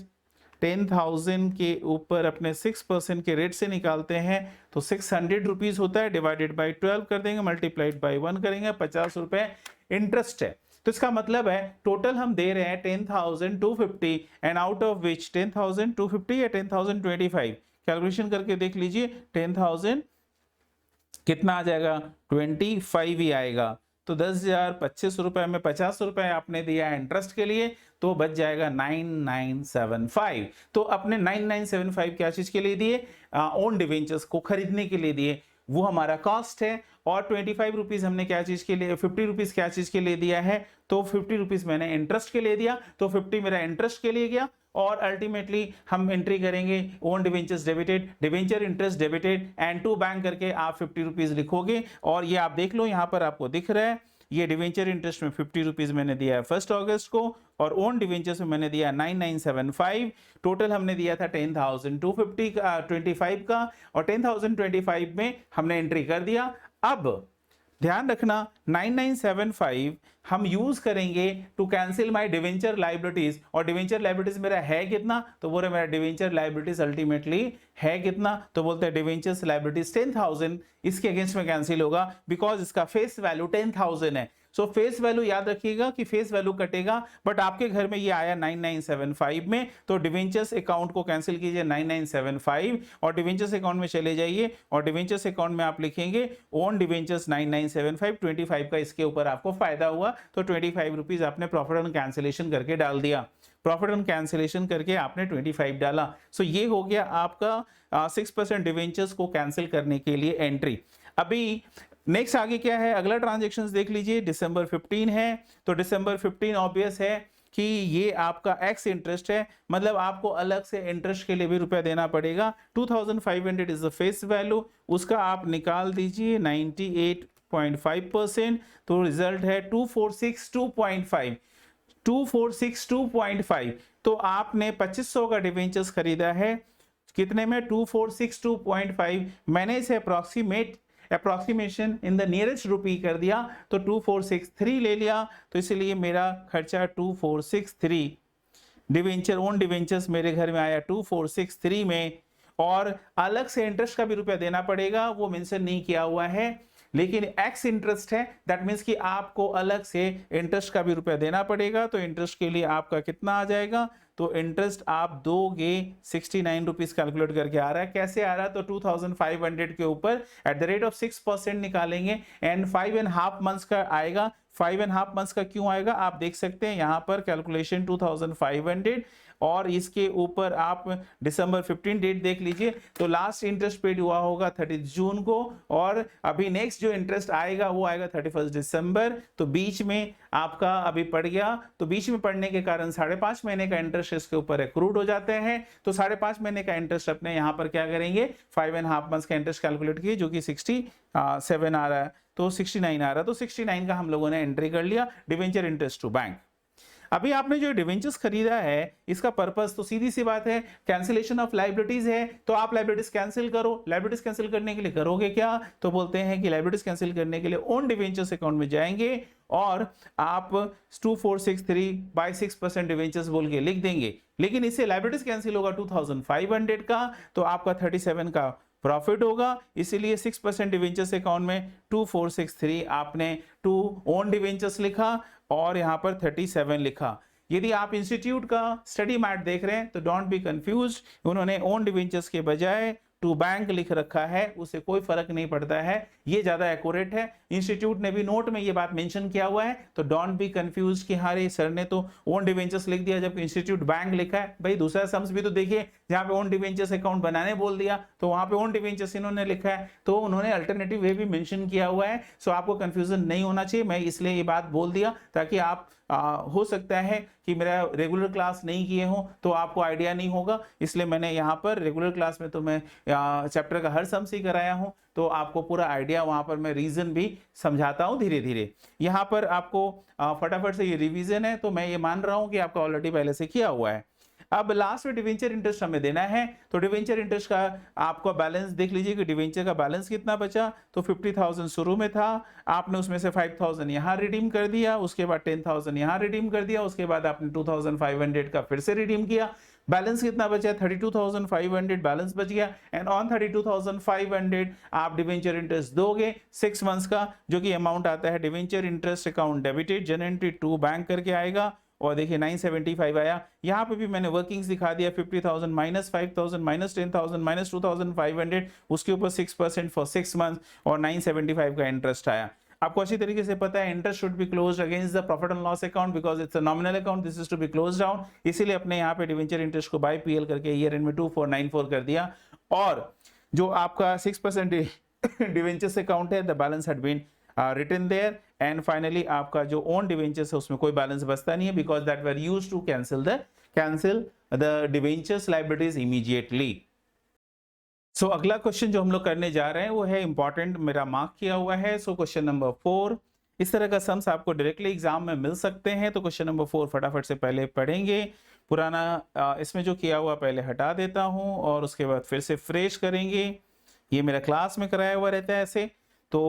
S1: 10,000 के ऊपर अपने 6% के रेट से निकालते हैं तो 600 रुपीज होता है, डिवाइडेड बाई 12 कर देंगे, मल्टीप्लाइड बाई 1 करेंगे, 50 रुपए इंटरेस्ट है। तो इसका मतलब है टोटल हम दे रहे हैं 10,250 एंड आउट ऑफ विच 10,250 या 10,025, कैलकुलेशन करके देख लीजिए 10,000 कितना आ जाएगा, 25 ही आएगा। तो 10,025 रुपए में 50 रुपए आपने दिया है इंटरेस्ट के लिए, तो बच जाएगा 9975। तो अपने 9975 क्या चीज के लिए दिए, ओन डिवेंचर्स को खरीदने के लिए दिए, वो हमारा कॉस्ट है। और 25 रुपीज हमने क्या चीज के लिए, 50 रुपीज क्या चीज के लिए दिया है, तो 50 रुपीज मैंने इंटरेस्ट के लिए दिया, तो 50 मेरा इंटरेस्ट के लिए गया। और अल्टीमेटली हम एंट्री करेंगे own debentures debited, debenture interest debited and to bank करके आप 50 रुपीज लिखोगे। और ये आप देख लो यहाँ पर आपको दिख रहा है, ये डिवेंचर इंटरेस्ट में 50 रुपीज मैंने दिया है 1 अगस्त को, और ओन डिवेंचर्स में मैंने दिया 9975। टोटल हमने दिया था 10,250 का 25 का, और 10,025 में हमने एंट्री कर दिया। अब ध्यान रखना 9975 हम यूज करेंगे to cancel my debenture liabilities, और डिवेंचर लाइबिलिटीज मेरा है कितना, तो बोले मेरा डिवेंचर लाइबिलिटीज अल्टीमेटली है कितना, तो बोलते हैं डिवेंचर्स लाइबिलिटीज 10,000 इसके अगेंस्ट में कैंसिल होगा, बिकॉज इसका फेस वैल्यू 10,000 है। सो फेस वैल्यू याद रखिएगा कि फेस वैल्यू कटेगा, बट आपके घर में ये आया 9975 में, तो डिवेंचर्स अकाउंट को कैंसिल कीजिए 9975 और डिवेंचर्स अकाउंट में चले जाइए, और डिवेंचर्स अकाउंट में आप लिखेंगे ओन डिवेंचर्स 9975, 25 का इसके ऊपर आपको फायदा हुआ, तो 25 रुपीज आपने प्रॉफिट ऑन कैंसिलेशन करके डाल दिया, प्रॉफिट ऑन कैंसिलेशन करके आपने 25 डाला। सो ये हो गया आपका 6% डिवेंचर्स को कैंसिल करने के लिए एंट्री। अभी नेक्स्ट आगे क्या है, अगला ट्रांजेक्शन्स देख लीजिए, दिसंबर 15 है, तो दिसंबर 15 ऑब्वियस है कि ये आपका एक्स इंटरेस्ट है, मतलब आपको अलग से इंटरेस्ट के लिए भी रुपया देना पड़ेगा। 2500 इज द फेस वैल्यू, उसका आप निकाल दीजिए 98.5%, तो रिजल्ट है 2462.5, 2462.5। तो आपने 2500 का डिवेंचर्स खरीदा है, कितने में, 2462.5। मैंने इसे अप्रोक्सीमेशन इन द नियरेस्ट रुपी कर दिया, तो 2463 ले लिया, तो इसलिए मेरा खर्चा 2463 डिवेंचर ओन डिवेंचर्स मेरे घर में आया 2463 में। और अलग से इंटरेस्ट का भी रुपया देना पड़ेगा, वो मेंशन नहीं किया हुआ है, लेकिन एक्स इंटरेस्ट है, दैट मीन्स कि आपको अलग से इंटरेस्ट का भी रुपया देना पड़ेगा। तो इंटरेस्ट के लिए आपका कितना आ जाएगा, तो इंटरेस्ट आप दोगे 69 रुपीज कैलकुलेट करके आ रहा है। कैसे आ रहा है, तो 2500 के ऊपर एट द रेट ऑफ 6% निकालेंगे एंड 5.5 मंथ्स का आएगा। 5.5 मंथ्स का क्यों आएगा, आप देख सकते हैं यहाँ पर कैलकुलेशन 2500, और इसके ऊपर आप दिसंबर 15 डेट देख लीजिए, तो लास्ट इंटरेस्ट पेड हुआ होगा 30 जून को, और अभी नेक्स्ट जो इंटरेस्ट आएगा वो आएगा 31 दिसंबर। तो बीच में आपका अभी पड़ गया, तो बीच में पड़ने के कारण 5.5 महीने का इंटरेस्ट इसके ऊपर एक्रूड हो जाते हैं। तो 5.5 महीने का इंटरेस्ट अपने यहाँ पर क्या करेंगे, 5.5 मंथ्स का इंटरेस्ट कैलकुलेट किए, जो कि 67 आ रहा है, तो 69 आ रहा है, तो 69 का हम लोगों ने एंट्री कर लिया डिवेंचर इंटरेस्ट टू बैंक। अभी आपने जो डिवेंचर्स खरीदा है इसका पर्पस तो सीधी सी बात है, कैंसिलेशन ऑफ लाइबिलिटीज है, तो आप लाइबिलिटीज कैंसिल करो। लाइबिलिटीज कैंसिल करने के लिए करोगे क्या, तो बोलते हैं कि लाइबिलिटीज कैंसिल करने के लिए ओन डिवेंचर्स अकाउंट में जाएंगे और आप 2463 बाय 6% डिवेंचर्स बोल के लिख देंगे, लेकिन इससे लाइबिलिटीज कैंसिल होगा 2500 का, तो आपका 37 का प्रॉफिट होगा, इसीलिए 6% डिवेंचर्स अकाउंट में 2463 आपने टू ओन डिवेंचर्स लिखा और यहां पर 37 लिखा। यदि आप इंस्टीट्यूट का स्टडी मैट देख रहे हैं तो डोंट बी कंफ्यूज, उन्होंने ओन डिवेंचर्स के बजाय टू बैंक लिख रखा है, उससे कोई फर्क नहीं पड़ता है, ये ज्यादा एक्यूरेट है। इंस्टीट्यूट ने भी नोट में ये बात मेंशन किया हुआ है, तो डोंट बी कंफ्यूज कि हाँ सर ने तो ओन डिवेंचर्स लिख दिया जबकि इंस्टीट्यूट बैंक लिखा है। भाई दूसरा सम्स भी तो देखिए, जहां पे ओन डिवेंचर्स अकाउंट बनाने बोल दिया तो वहां पे ओन डिवेंचर्स इन्होंने लिखा है, तो उन्होंने अल्टरनेटिव वे भी मेंशन किया हुआ है। सो आपको कंफ्यूजन नहीं होना चाहिए, मैं इसलिए ये बात बोल दिया ताकि आप हो सकता है कि मेरा रेगुलर क्लास नहीं किए हो तो आपको आइडिया नहीं होगा, इसलिए मैंने यहाँ पर रेगुलर क्लास में तो मैं चैप्टर का हर सम्स ही कराया हूँ, तो आपको पूरा आइडिया वहां पर मैं रीजन भी समझाता हूँ धीरे धीरे। यहाँ पर आपको फटाफट से ये रिवीजन है, तो मैं ये मान रहा हूँ कि आपका ऑलरेडी पहले से किया हुआ है। अब लास्ट में डिवेंचर इंटरेस्ट हमें देना है, तो डिवेंचर इंटरेस्ट का आपको बैलेंस देख लीजिए कि डिवेंचर का बैलेंस कितना बचा। तो 50,000 शुरू में था, आपने उसमें से 5,000 यहाँ रिडीम कर दिया, उसके बाद 10,000 यहाँ रिडीम कर दिया, उसके बाद आपने 2,500 का फिर से रिडीम किया, बैलेंस कितना बचा, 32,500 बैलेंस बच गया। एंड ऑन 32,500 आप डिवेंचर इंटरेस्ट दोगे 6 मंथ्स का, जो कि अमाउंट आता है debenture interest account debited generated to bank करके आएगा। और देखिए 975 आया। यहाँ पे भी मैंने वर्किंग्स दिखा दिया, 50,000 माइनस 5,000 माइनस 10,000 माइनस 2,500, उसके ऊपर 6% फॉर 6 मंथ्स और 975 का इंटरेस्ट आया। आपको अच्छी तरीके से पता है interest should be closed against the profit and loss account because it's a nominal account, this is to be closed down. इसीलिए अपने यहाँ पे डिवेंचर इंटरेस्ट को बाय पीएल करके ईयर एंड में 2494 कर दिया। और जो आपका 6% डिवेंचर्स अकाउंट है, the balance had been written there, and finally आपका जो own debentures है उसमें कोई बैलेंस बचता नहीं है because that were used to cancel the debentures liabilities immediately. So अगला क्वेश्चन जो हम लोग करने जा रहे हैं वो है इंपॉर्टेंट, मेरा मार्क किया हुआ है। सो क्वेश्चन नंबर 4, इस तरह का सम्स आपको डायरेक्टली एग्जाम में मिल सकते हैं। तो क्वेश्चन नंबर 4 फटाफट से पहले पढ़ेंगे, पुराना इसमें जो किया हुआ पहले हटा देता हूं और उसके बाद फिर से फ्रेश करेंगे। ये मेरा क्लास में कराया हुआ रहता है ऐसे, तो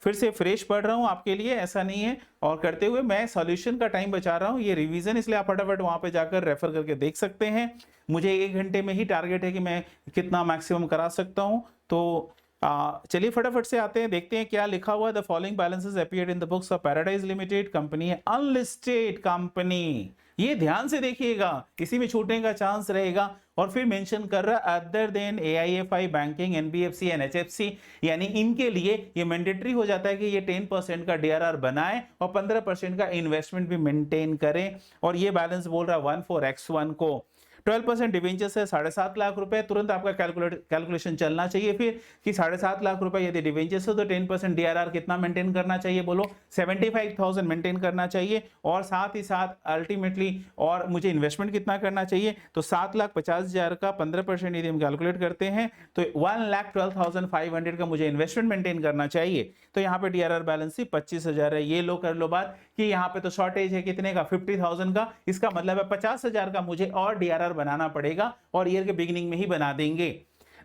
S1: फिर से फ्रेश पढ़ रहा हूं आपके लिए, ऐसा नहीं है। और करते हुए मैं सॉल्यूशन का टाइम बचा रहा हूं, ये रिवीजन, इसलिए आप फटाफट वहां पे जाकर रेफर करके देख सकते हैं। मुझे 1 घंटे में ही टारगेट है कि मैं कितना मैक्सिमम करा सकता हूं। तो चलिए फटाफट से आते हैं, देखते हैं क्या लिखा हुआ है। The following balances appeared in the books of paradise limited, company है अनलिस्टेड कंपनी, ये ध्यान से देखिएगा, किसी में छूटने का चांस रहेगा। और फिर मेंशन कर रहा है other than AIFI banking, NBFC and HFC, यानी इनके लिए ये मैंडेटरी हो जाता है कि ये 10% का DRR बनाए और 15% का इन्वेस्टमेंट भी मेंटेन करें। और ये बैलेंस बोल रहा है 14X1 को 12% डिवेंचर्स है 7.5 लाख रुपए। तुरंत आपका कैलकुलेशन चलना चाहिए फिर कि 7.5 लाख रुपए यदि डिवेंचर्स हो तो 10% DRR कितना मेंटेन करना चाहिए, बोलो 75,000 मेंटेन करना चाहिए। और साथ ही साथ अल्टीमेटली और मुझे इन्वेस्टमेंट कितना करना चाहिए, तो 7,50,000 का 15% यदि हम कैलकुलेट करते हैं तो 1,12,500 का मुझे इन्वेस्टमेंट मेंटेन करना चाहिए। तो यहाँ पे DRR बैलेंस ही 25,000 है। ये लो कर लो बात कि यहाँ पे तो शॉर्टेज है कितने का, 50,000 का, इसका मतलब है 50,000 का मुझे और DRR बनाना पड़ेगा और ईयर के बिगिनिंग में ही बना देंगे।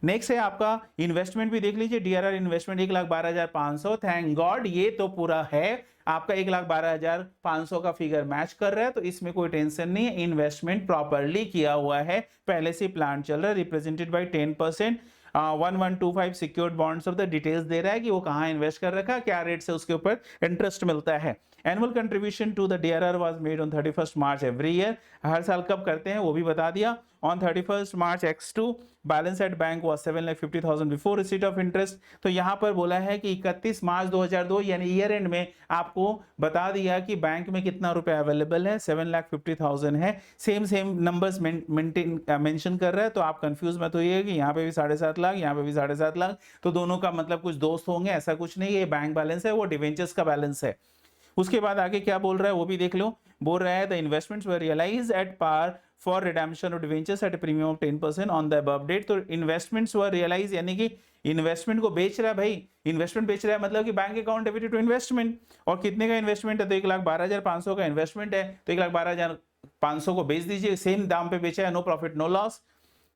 S1: नेक्स्ट है आपका इन्वेस्टमेंट भी देख लीजिए, DRR इन्वेस्टमेंट 1,12,500, थैंक गॉड ये तो पूरा है आपका 1,12,500 का फिगर मैच कर रहा है, तो इसमें कोई टेंशन नहीं है। इन्वेस्टमेंट प्रॉपर्ली किया हुआ है, पहले से प्लान चल रहा है, represented by 10%। 1125 secured bonds of the details दे रहा है कि वो कहां इन्वेस्ट कर रखा, क्या रेट से उसके ऊपर इंटरेस्ट मिलता है। Annual contribution to the DRR was made on 31st March every year, हर साल कब करते हैं वो भी बता दिया। On 31st March X2 balance at bank was 7,50,000 before receipt of interest. तो यहां पर बोला है कि 31 मार्च 2002 यानी ईयर एंड में आपको बता दिया कि बैंक में कितना रुपए अवेलेबल है, 7,50,000 है। सेम नंबर्स मेंशन कर रहा है, तो आप कंफ्यूज मत होइए कि यहाँ पे भी 7.5 लाख, यहाँ पे भी 7.5 लाख, तो दोनों का मतलब कुछ दोस्त होंगे, ऐसा कुछ नहीं। ये बैंक बैलेंस है, वो डिवेंचर्स का बैलेंस है। उसके बाद आगे क्या बोल रहा है वो भी देख लो, बोल रहा है the investments were realised at par for redemption of debentures at a premium of 10% on the above date. तो इन्वेस्टमेंट्स वर रियलाइज यानी कि इन्वेस्टमेंट को बेच रहा है भाई, इन्वेस्टमेंट बेच रहा है मतलब कि bank account debited to investment. और कितने का इन्वेस्टमेंट है, तो 1,12,500 का इन्वेस्टमेंट है, तो 1,12,500 को बेच दीजिए, सेम दाम पे बेचा है, no profit no loss.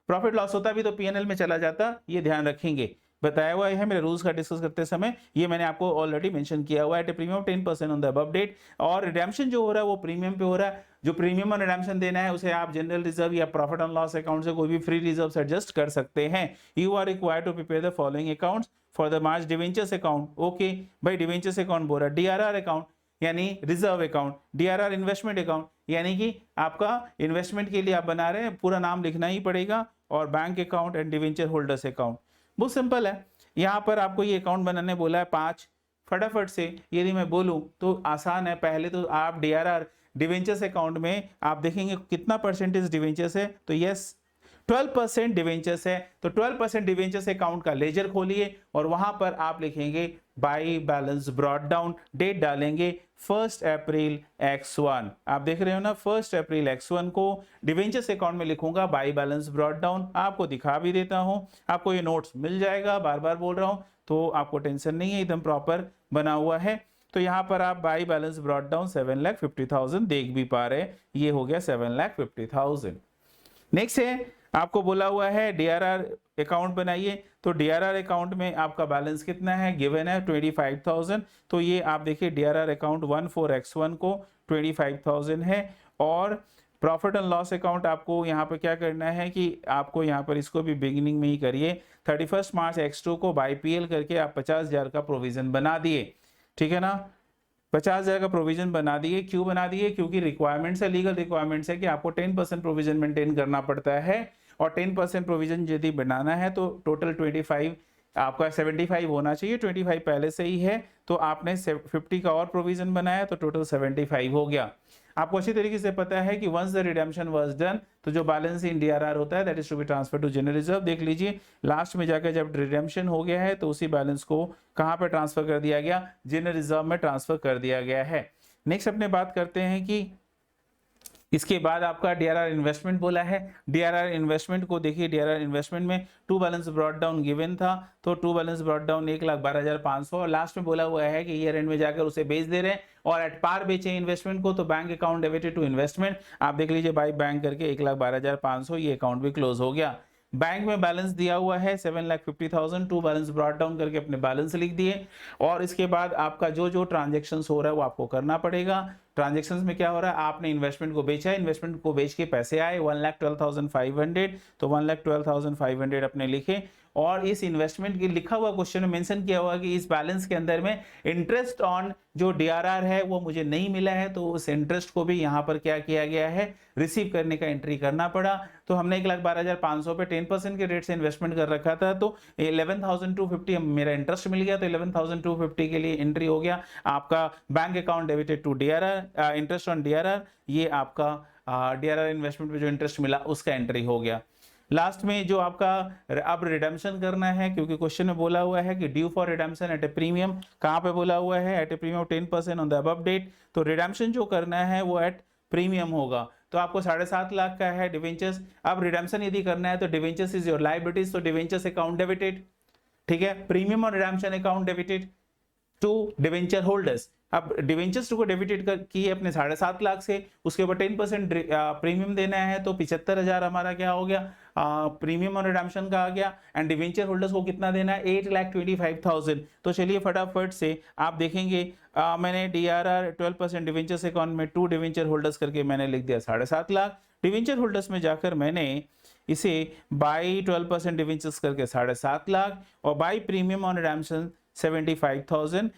S1: Profit loss होता भी तो P&L में चला जाता, ये ध्यान रखेंगे, बताया हुआ है मेरे रूल्स का डिस्कस करते समय, ये मैंने आपको ऑलरेडी मेंशन किया हुआ है। At premium 10% on the above date. और रिडेम्पशन जो हो रहा है वो प्रीमियम पे हो रहा है, जो प्रीमियम और रिडेम्पशन देना है उसे आप जनरल रिजर्व या प्रॉफिट एंड लॉस अकाउंट से कोई भी फ्री रिजर्व से एडजस्ट कर सकते हैं। You are required to prepare the following accounts for the March debentures account. Okay भाई, डिवेंचर्स अकाउंट बोल रहा है, DRR अकाउंट यानी reserve account, DRR investment account यानी कि आपका इन्वेस्टमेंट के लिए आप बना रहे हैं, पूरा नाम लिखना ही पड़ेगा, और bank account and debenture holders account. बहुत सिंपल है, यहाँ पर आपको ये अकाउंट बनाने बोला है 5। फटाफट से यदि मैं बोलूं तो आसान है। पहले तो आप DRR डिवेंचर्स अकाउंट में आप देखेंगे कितना परसेंटेज डिवेंचर्स है, तो यस 12% डिवेंचर्स है, तो 12% डिवेंचर्स अकाउंट का लेजर खोलिए और वहां पर आप लिखेंगे by balance brought down, date डालेंगे 1 अप्रैल X1। आप देख रहे हो ना, 1 अप्रैल X1 को डिवेंचर्स अकाउंट में लिखूंगा बाई बैलेंस ब्रॉट डाउन। आपको दिखा भी देता हूं, आपको ये नोट्स मिल जाएगा, बार बार बोल रहा हूं, तो आपको टेंशन नहीं है, एकदम प्रॉपर बना हुआ है। तो यहाँ पर आप बाई बैलेंस ब्रॉट डाउन 7,50,000 देख भी पा रहे हैं, ये हो गया 7,50,000। नेक्स्ट है आपको बोला हुआ है डीआरआर अकाउंट बनाइए, तो डीआरआर अकाउंट में आपका बैलेंस कितना है, गिवन है 25,000। तो ये आप देखिए डीआरआर अकाउंट 14x1 को 25,000 है। और प्रॉफिट एंड लॉस अकाउंट आपको यहाँ पर क्या करना है कि आपको यहाँ पर इसको भी बिगिनिंग में ही करिए, 31 मार्च x2 को बाय पीएल करके आप 50,000 का प्रोविजन बना दिए, ठीक है ना। 50,000 का प्रोविजन बना दिए, क्यों बना दिए, क्योंकि रिक्वायरमेंट्स है, लीगल रिक्वायरमेंट्स है कि आपको 10% प्रोविजन मेंटेन करना पड़ता है, और 10% प्रोविजन यदि बनाना है तो टोटल 25 आपका 75 होना चाहिए, 25 पहले से ही है, तो आपने 50 का और प्रोविजन बनाया तो टोटल 75 हो गया। आपको अच्छी तरीके से पता है कि once the redemption was done, तो जो बैलेंस इन डीआरआर होता है that is to be transfer to general reserve. देख लीजिए लास्ट में जाकर जब रिडेम्पशन हो गया है तो उसी बैलेंस को कहां पे ट्रांसफर कर दिया गया, जनरल रिजर्व में ट्रांसफर कर दिया गया है। नेक्स्ट अपने बात करते हैं कि इसके बाद आपका डीआरआर इन्वेस्टमेंट बोला है। डीआरआर इन्वेस्टमेंट को देखिए, डीआरआर इन्वेस्टमेंट में to balance brought down given था, तो टू बैलेंस ब्रॉट डाउन 1,12,500, और लास्ट में बोला हुआ है कि ईयर एंड में जाकर उसे बेच दे रहे हैं और एट पार बेचे इन्वेस्टमेंट को, तो bank account debited to investment, आप देख लीजिए बाई बैंक करके 1,12,500, ये अकाउंट भी क्लोज हो गया। बैंक में बैलेंस दिया हुआ है 7,50,000, टू बैलेंस ब्रॉट डाउन करके अपने बैलेंस लिख दिए। और इसके बाद आपका जो जो ट्रांजेक्शन हो रहा है वो आपको करना पड़ेगा। ट्रांजेक्शंस में क्या हो रहा है, आपने इन्वेस्टमेंट को बेचा है, इन्वेस्टमेंट को बेच के पैसे आए 1,12,500, तो 1,12,500 अपने लिखे। और इस इन्वेस्टमेंट की लिखा हुआ क्वेश्चन में मेंशन किया हुआ कि इस बैलेंस के अंदर में इंटरेस्ट ऑन जो डीआरआर है वो मुझे नहीं मिला है, तो उस इंटरेस्ट को भी यहाँ पर क्या किया गया है, रिसीव करने का एंट्री करना पड़ा। तो हमने 1,12,500 पे 10% के रेट से इन्वेस्टमेंट कर रखा था, तो 11,250 मेरा इंटरेस्ट मिल गया, तो 11,250 के लिए एंट्री हो गया आपका bank account debited to DRR, interest on DRR, ये आपका डीआरआर इन्वेस्टमेंट पे जो इंटरेस्ट मिला उसका एंट्री हो गया। लास्ट में जो आपका अब रिडेम्पशन करना है, क्योंकि क्वेश्चन में बोला हुआ है कि due for redemption at a premium, कहां पे बोला हुआ है, at a premium 10% on the above date, तो रिडेम्पशन जो करना है वो एट प्रीमियम होगा। तो आपको 7.5 लाख का है डिवेंचर्स। अब रिडेम्पशन यदि करना है तो डिवेंचर्स इज योर लायबिलिटीज, तो डिवेंचर्स अकाउंट डेबिटेड, ठीक है, प्रीमियम और redemption account debited to debenture holders. अब डिवेंचर्स को डेबिटेड किए अपने 7.5 लाख से, उसके ऊपर 10% प्रीमियम देना है, तो 75,000 हमारा क्या हो गया, प्रीमियम और रिडेम्पशन का आ गया। एंड डिवेंचर होल्डर्स को कितना देना है, 8,25,000। तो चलिए फटाफट से आप देखेंगे, मैंने डीआरआर 12% डिवेंचर्स अकाउंट में टू डिवेंचर होल्डर्स करके मैंने लिख दिया 7.5 लाख। डिवेंचर होल्डर्स में जाकर मैंने इसे बाई 12% डिवेंचर्स करके 7.5 लाख, और बाई प्रीमियम और रिडेम्पशन 75,000।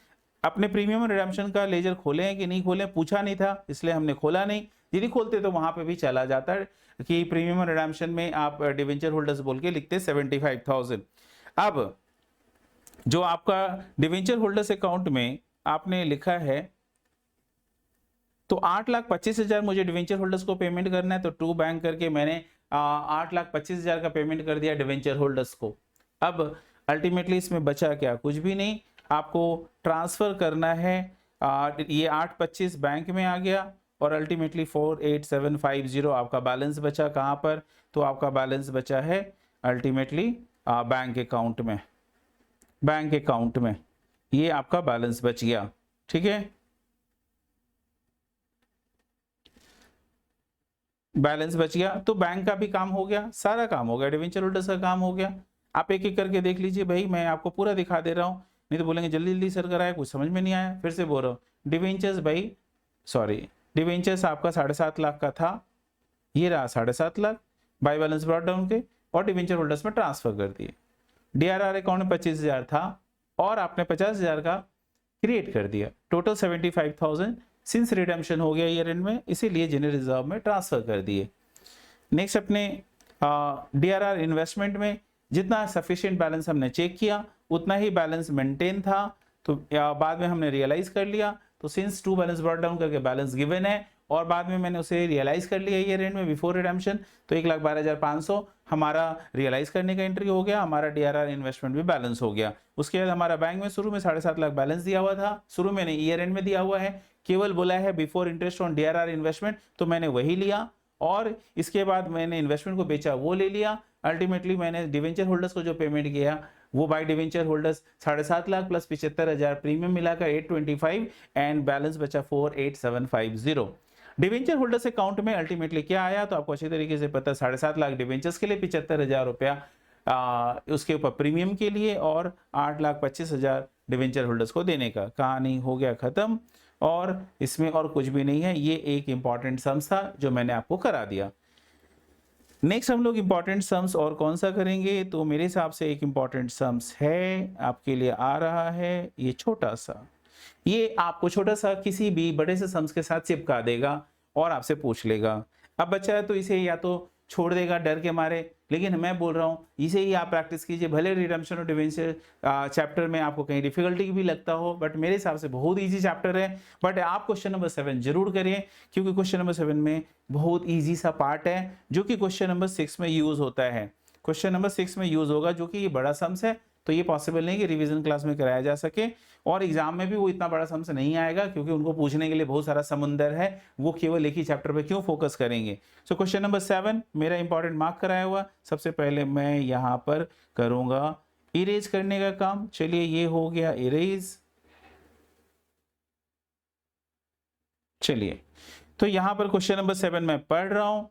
S1: अपने प्रीमियम और रिडेम्पशन का लेजर खोले हैं कि नहीं खोले, पूछा नहीं था इसलिए हमने खोला नहीं, यदि खोलते तो वहां पे भी चला जाता है कि प्रीमियम और रिडेम्पशन में आप डिवेंचर होल्डर्स बोल के लिखते 75,000। अब जो आपका डिवेंचर होल्डर्स अकाउंट में आपने लिखा है, तो 8,25,000 मुझे डिवेंचर होल्डर्स को पेमेंट करना है, तो टू बैंक करके मैंने 8,25,000 का पेमेंट कर दिया डिवेंचर होल्डर्स को। अब अल्टीमेटली इसमें बचा क्या, कुछ भी नहीं, आपको ट्रांसफर करना है, ये 8,25 बैंक में आ गया, और अल्टीमेटली 4,8750 आपका बैलेंस बचा कहां पर, तो आपका बैलेंस बचा है अल्टीमेटली बैंक अकाउंट में, बैंक अकाउंट में ये आपका बैलेंस बच गया, ठीक है, बैलेंस बच गया। तो बैंक का भी काम हो गया, सारा काम हो गया, डिवेंचर होल्डर्स का काम हो गया। आप एक एक करके देख लीजिए भाई, मैं आपको पूरा दिखा दे रहा हूं, नहीं तो बोलेंगे जल्दी जल्दी सर कराया, कुछ समझ में नहीं आया। फिर से बोल रहा हूं, डिवेंचर्स भाई, सॉरी, डिवेंचर्स आपका 7.5 लाख का था, ये रहा 7.5 lakh, by balance brought down के और डिवेंचर होल्डर्स में ट्रांसफर कर दिए। डीआरआर अकाउंट में 25,000 था और आपने 50,000 का क्रिएट कर दिया, टोटल 75,000 सिंस रिडेम्पशन हो गया ईयर एंड में, इसीलिए जनरल रिजर्व में ट्रांसफर कर दिए। नेक्स्ट अपने डीआरआर इन्वेस्टमेंट में जितना सफिशिएंट बैलेंस हमने चेक किया उतना ही बैलेंस मेंटेन था, तो बाद में हमने रियलाइज कर लिया, तो since to balance brought down करके बैलेंस गिवन है, और बाद में मैंने उसे रियलाइज कर लिया ईयर एंड में बिफोर रिडेम्पशन, तो 1,12,500 हमारा रियलाइज करने का एंट्री हो गया, हमारा डीआरआर इन्वेस्टमेंट भी बैलेंस हो गया। उसके बाद हमारा बैंक में शुरू में 7.5 लाख बैलेंस दिया हुआ था, शुरू में नहीं ईयर एंड में दिया हुआ है, केवल बोला है before interest on DRR investment, तो मैंने वही लिया, और इसके बाद मैंने इन्वेस्टमेंट को बेचा वो ले लिया। अल्टीमेटली मैंने डिवेंचर होल्डर्स को जो पेमेंट किया वो by debenture holders 7.5 lakh plus 75,000 premium मिलाकर 825 एंड बैलेंस बचा 4,8750। डिवेंचर होल्डर्स अकाउंट में अल्टीमेटली क्या आया, तो आपको अच्छी तरीके से पता है 7.5 लाख डिवेंचर्स के लिए, 75,000 रुपया उसके ऊपर प्रीमियम के लिए, और 8,25,000 डिवेंचर होल्डर्स को देने का। कहानी हो गया खत्म, और इसमें और कुछ भी नहीं है। ये एक इंपॉर्टेंट सम्स था जो मैंने आपको करा दिया। नेक्स्ट हम लोग इंपॉर्टेंट सम्स और कौन सा करेंगे, तो मेरे हिसाब से एक इंपॉर्टेंट सम्स है आपके लिए आ रहा है, ये छोटा सा, ये आपको छोटा सा किसी भी बड़े से सम्स के साथ चिपका देगा और आपसे पूछ लेगा। अब बच्चा है तो इसे या तो छोड़ देगा डर के मारे, लेकिन मैं बोल रहा हूँ इसे ही आप प्रैक्टिस कीजिए। भले रिडेम्पशन और डिवेंचर चैप्टर में आपको कहीं डिफिकल्टी भी लगता हो, बट मेरे हिसाब से बहुत इजी चैप्टर है। बट आप क्वेश्चन नंबर 7 जरूर करिए, क्योंकि क्वेश्चन नंबर 7 में बहुत ईजी सा पार्ट है जो कि क्वेश्चन नंबर 6 में यूज होता है। क्वेश्चन नंबर 6 में यूज होगा, जो कि ये बड़ा सम्स है, तो ये पॉसिबल नहीं कि रिवीजन क्लास में कराया जा सके, और एग्जाम में भी वो इतना बड़ा सम्स नहीं आएगा, क्योंकि उनको पूछने के लिए बहुत सारा समुंदर है, वो केवल एक ही चैप्टर पे क्यों फोकस करेंगे। सो क्वेश्चन नंबर 7 मेरा इंपॉर्टेंट मार्क कराया हुआ। सबसे पहले मैं यहाँ पर करूंगा इरेज करने का काम। चलिए ये हो गया इरेज। चलिए, तो यहाँ पर क्वेश्चन नंबर 7 मैं पढ़ रहा हूं,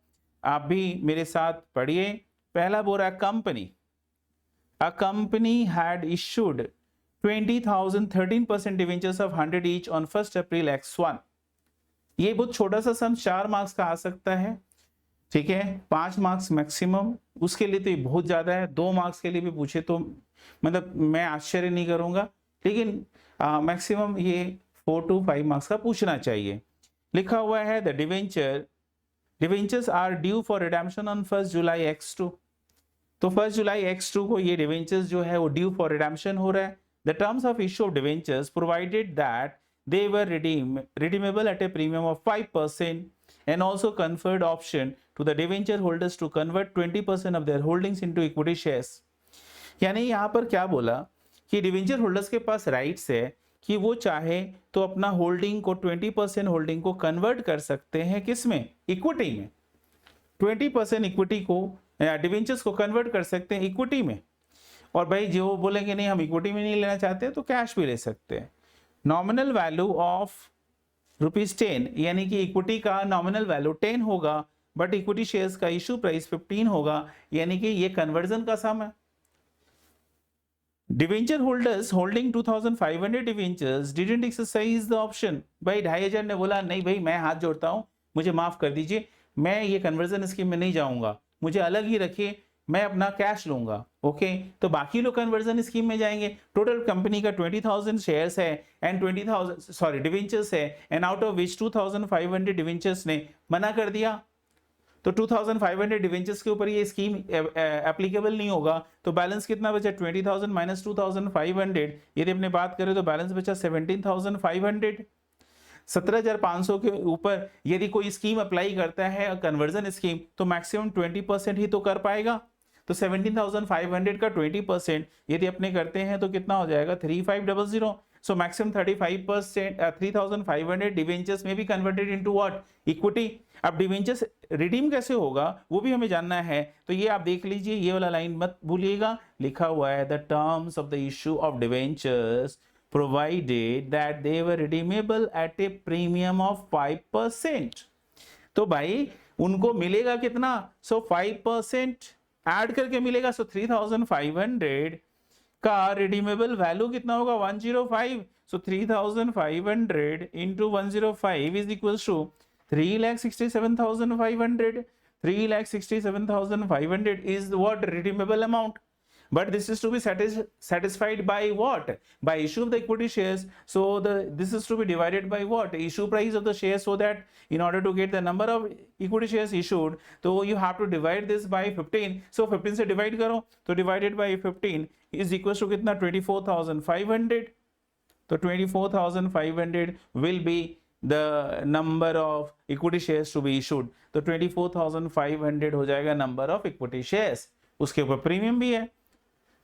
S1: आप भी मेरे साथ पढ़िए। पहला बोल रहा है company, a company had issued 20,000 13% debentures of 100 each on 1st April X1। ये बहुत छोटा सा सम 4 मार्क्स का आ सकता है, ठीक है, 5 मार्क्स मैक्सिमम, उसके लिए तो ये बहुत ज्यादा है। 2 मार्क्स के लिए भी पूछे तो मतलब मैं आश्चर्य नहीं करूंगा, लेकिन मैक्सिमम ये 4 to 5 मार्क्स का पूछना चाहिए। लिखा हुआ है the debentures are due for redemption on 1 July X2। तो 1 जुलाई X2 को ये डिवेंचर्स जो है वो ड्यू फॉर रिडेम्पशन हो रहा है। The terms of issue of debentures provided that they were redeemable at a premium of 5% and also conferred option to the debenture holders to convert 20% of their holdings into equity shares। यानी यहाँ पर क्या बोला कि debenture holders के पास rights है कि वो चाहे तो अपना होल्डिंग को 20% होल्डिंग को कन्वर्ट कर सकते हैं, किसमें, इक्विटी में। 20% इक्विटी को डिवेंचर्स को कन्वर्ट कर सकते हैं इक्विटी में, और भाई जो बोलेंगे नहीं हम इक्विटी में नहीं लेना चाहते तो कैश भी ले सकते हैं। नॉमिनल वैल्यू ऑफ ₹10, यानी कि इक्विटी का नॉमिनल वैल्यू 10 होगा, बट इक्विटी शेयर्स का इशू प्राइस 15 होगा, यानी कि ये कन्वर्जन का सम है। Debenture holders holding 2500 debentures didn't exercise the option. भाई 2500 ने बोला नहीं भाई मैं हाथ जोड़ता हूं, मुझे माफ कर दीजिए, मैं ये कन्वर्जन स्कीम में नहीं जाऊंगा, मुझे अलग ही रखिए, मैं अपना कैश लूंगा। ओके, तो बाकी लोग कन्वर्जन स्कीम में जाएंगे। टोटल कंपनी का 20,000 शेयर्स है एंड 20,000 डिवेंचर्स है, and out of which 2,500 debentures ने मना कर दिया, तो 2,500 डिवेंचर्स के ऊपर ये स्कीम एप्लीकेबल नहीं होगा। तो बैलेंस कितना बचा, 20,000 माइनस 2,500, यदि अपने बात करें तो बैलेंस बचा 17,500। 17,500 के ऊपर यदि कोई स्कीम अप्लाई करता है कन्वर्जन स्कीम, तो मैक्सिमम 20% ही तो कर पाएगा। तो 17,500 का 20% यदि अपने करते हैं तो कितना हो जाएगा, 3,500। सो मैक्सिमम 35%, 3,500 डिवेंचर्स में भी कन्वर्टेड इनटू व्हाट, इक्विटी। अब डिवेंचर्स रिडीम कैसे होगा वो भी हमें जानना है, तो ये आप देख लीजिए, ये वाला लाइन मत भूलिएगा। लिखा हुआ है the terms of the issue of debentures provided that they were redeemable at a premium of 5%। तो भाई उनको मिलेगा कितना, 5% ऐड करके मिलेगा, 3,500 का रिडीमेबल वैल्यू कितना होगा, 105। 3,500 into 105 is equals to 3,67,500। 3,67,500 is what, redeemable amount, but this is to be satisfied by what, by issue of the equity shares। So this is to be divided by what, issue price of the shares, so that in order to get the number of equity shares issued, so you have to divide this by 15। so 15 से divide करो, तो divided by 15 is equals to कितना, 24,500। तो 24,500 will be the number of equity shares to be issued। तो 24,500 हो जाएगा number of equity shares। उसके ऊपर प्रीमियम भी है।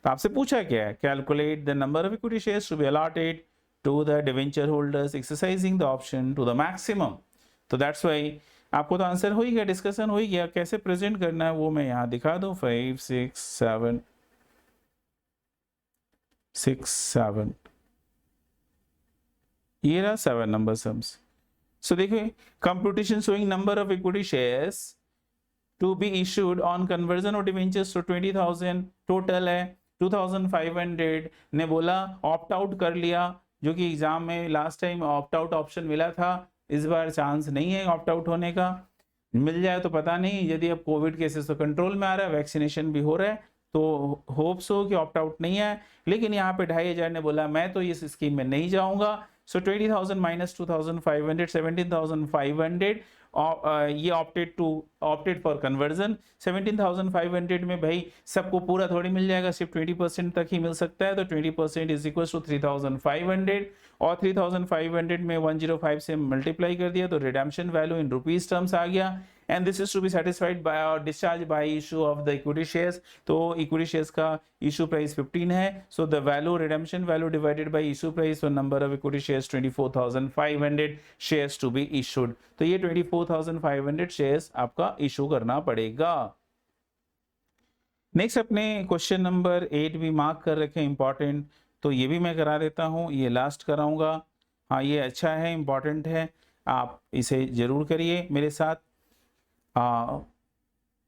S1: तो आपसे पूछा क्या है, calculate the number of equity shares to be allotted to the debenture holders exercising the option to the maximum. तो दैट्स वाई आपको तो आंसर हो ही गया, डिस्कशन हो ही गया। कैसे प्रेजेंट करना है वो मैं यहाँ दिखा दूं, 5 6 7 6 7, ये रहा 7 नंबर सम्स। सो देखिए, computation showing number of equity shares to be issued on conversion of debentures, तो 20,000 टोटल है। 2,500 ने बोला ऑप्ट आउट कर लिया, जो कि एग्जाम में last time opt out option मिला था, इस बार चांस नहीं है ऑप्ट आउट होने का। मिल जाए तो पता नहीं, यदि अब कोविड केसेस तो कंट्रोल में आ रहा है, वैक्सीनेशन भी हो रहा है, तो होप्स हो कि ऑप्ट आउट नहीं है। लेकिन यहाँ पे 2,500 ने बोला मैं तो इस स्कीम में नहीं जाऊंगा। सो 20,000 माइनस 2,500, 17,500 ये ऑप्टेड फॉर कन्वर्जन। 17,500 में भाई सबको पूरा थोड़ी मिल जाएगा, सिर्फ 20% तक ही मिल सकता है, तो 20% इज इक्वल टू 3,500, और 3,500 में 105 से मल्टीप्लाई कर दिया तो redemption value in rupees terms आ गया। And this is to be satisfied by और discharge by issue of the equity shares. तो इक्विटी शेयर्स का इशू प्राइस 15 है, so the value redemption value divided by issue price, तो number of equity shares 24,500 shares to be issued. तो ये 24,500 shares आपका issue करना पड़ेगा। नेक्स्ट अपने क्वेश्चन नंबर 8 भी मार्क कर रखे इंपॉर्टेंट, तो ये भी मैं करा देता हूँ, ये लास्ट कराऊंगा। हाँ ये अच्छा है, इंपॉर्टेंट है, आप इसे जरूर करिए मेरे साथ।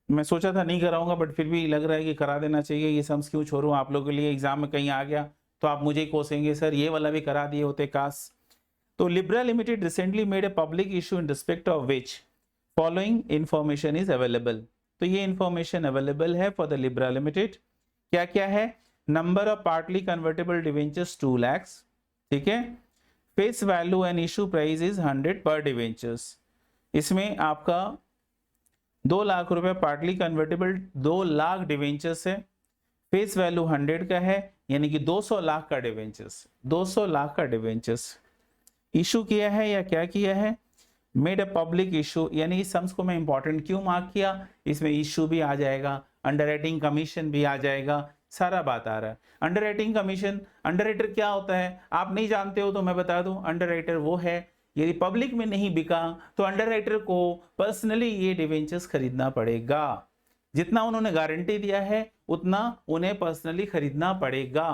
S1: मैं सोचा था नहीं कराऊंगा, बट फिर भी लग रहा है कि करा देना चाहिए। ये सम्स क्यों छोड़ूं आप लोगों के लिए, एग्जाम में कहीं आ गया तो आप मुझे ही कोसेंगे सर ये वाला भी करा दिए होते काश। तो Libra limited recently made a public issue in respect of which following information is available. तो ये इंफॉर्मेशन अवेलेबल है फॉर द लिब्रा लिमिटेड। क्या क्या है? Number of partly convertible debentures 2 lakh, ठीक है। Face value and issue price is 100 पर debentures. इसमें आपका 2 लाख रुपए पार्टली कन्वर्टेबल 2 लाख डिवेंचर्स है, फेस वैल्यू 100 का है, यानी कि 200 लाख का डिवेंचर्स, 200 लाख का डिवेंचर्स इशू किया है या क्या किया है, मेड अ पब्लिक इशू। यानी इस सम्स को मैं इंपॉर्टेंट क्यों मार्क किया, इसमें इशू भी आ जाएगा, अंडरराइटिंग कमीशन भी आ जाएगा, सारा बात आ रहा है। अंडरराइटिंग कमीशन, अंडरराइटर क्या होता है आप नहीं जानते हो तो मैं बता दूं, अंडरराइटर वो है यदि पब्लिक में नहीं बिका तो अंडरराइटर को पर्सनली ये डिवेंचर्स खरीदना पड़ेगा, जितना उन्होंने गारंटी दिया है उतना उन्हें पर्सनली खरीदना पड़ेगा।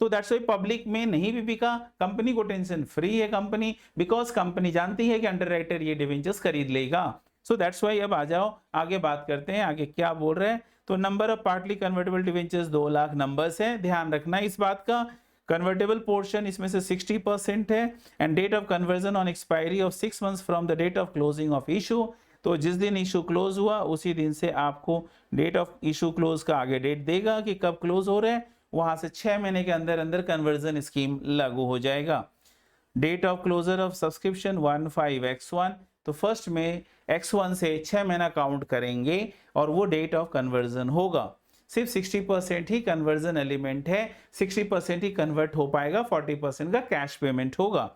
S1: तो दैट्स व्हाई पब्लिक में नहीं भी बिका, कंपनी को टेंशन फ्री है कंपनी, बिकॉज कंपनी जानती है कि अंडरराइटर ये डिवेंचर्स खरीद लेगा। सो दैट्स व्हाई अब आ जाओ आगे बात करते हैं, आगे क्या बोल रहे हैं। तो number of partly convertible debentures 2 lakh numbers है, ध्यान रखना इस बात का। कन्वर्टेबल पोर्शन इसमें से 60% है, and date of conversion on expiry of 6 months from the date of closing of issue. तो जिस दिन इशू क्लोज हुआ उसी दिन से आपको डेट ऑफ इशू क्लोज का आगे डेट देगा कि कब क्लोज हो रहे हैं, वहां से 6 महीने के अंदर अंदर कन्वर्जन स्कीम लागू हो जाएगा। Date of closure of subscription 15x1, तो फर्स्ट में x1 से 6 महीना काउंट करेंगे और वो डेट ऑफ कन्वर्जन होगा। सिर्फ 60% ही कन्वर्जन एलिमेंट है, 60% ही कन्वर्ट हो पाएगा, 40% का कैश पेमेंट होगा।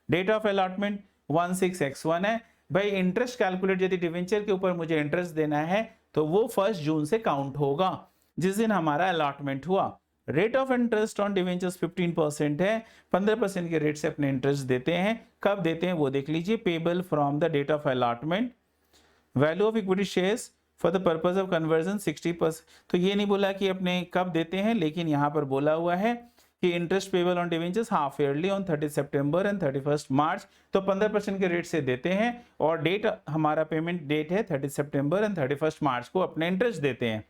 S1: डेट ऑफ अलॉटमेंट 16x1 है। भाई इंटरेस्ट कैलकुलेट, यदि डिवेंचर के ऊपर मुझे इंटरेस्ट देना है तो वो 1 जून से काउंट होगा जिस दिन हमारा अलॉटमेंट हुआ। Rate of interest on debentures 15% है, 15% के रेट से अपने इंटरेस्ट देते हैं। कब देते हैं वो देख लीजिए, payable from the date of allotment. Value of equity shares for the purpose of conversion 60%। तो ये नहीं बोला कि अपने कब देते हैं, लेकिन यहाँ पर बोला हुआ है कि interest payable on debentures half yearly on 30 सितंबर एंड 31 मार्च। तो 15% के रेट से देते हैं और डेट हमारा पेमेंट डेट है 30 सितंबर एंड 31 मार्च को अपने इंटरेस्ट देते हैं।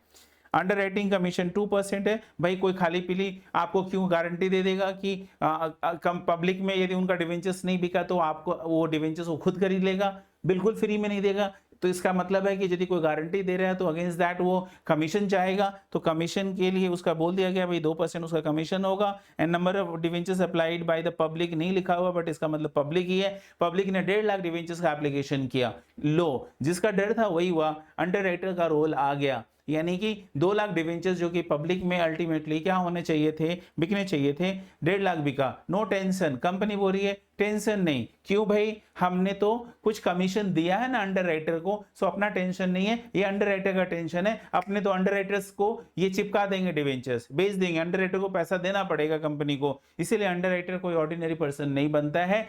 S1: अंडरराइटिंग कमीशन 2% है। भाई कोई खाली पीली आपको क्यों गारंटी दे देगा कि पब्लिक में यदि उनका डिवेंचर्स नहीं बिका तो आपको वो डिवेंचर्स वो खुद खरीद लेगा, बिल्कुल फ्री में नहीं देगा। तो इसका मतलब है कि यदि कोई गारंटी दे रहा है तो अगेंस्ट दैट वो कमीशन चाहेगा, तो कमीशन के लिए उसका बोल दिया गया भाई 2% उसका कमीशन होगा। And number of debentures applied by the public नहीं लिखा हुआ, बट इसका मतलब पब्लिक ही है। पब्लिक ने 1.5 लाख डिवेंचर्स का एप्लीकेशन किया, लो जिसका डर था वही हुआ, अंडरराइटर का रोल आ गया। यानी कि 2 लाख डिवेंचर्स जो कि पब्लिक में अल्टीमेटली क्या होने चाहिए थे, बिकने चाहिए थे, 1.5 लाख बिका। नो टेंशन, कंपनी बोल रही है टेंशन नहीं। क्यों भाई, हमने तो कुछ कमीशन दिया है ना अंडरराइटर को, सो अपना टेंशन नहीं है, ये अंडरराइटर का टेंशन है। अपने तो अंडरराइटर्स को ये चिपका देंगे, डिवेंचर्स बेच देंगे, अंडरराइटर को पैसा देना पड़ेगा कंपनी को। इसीलिए अंडरराइटर कोई ऑर्डिनरी पर्सन नहीं बनता है,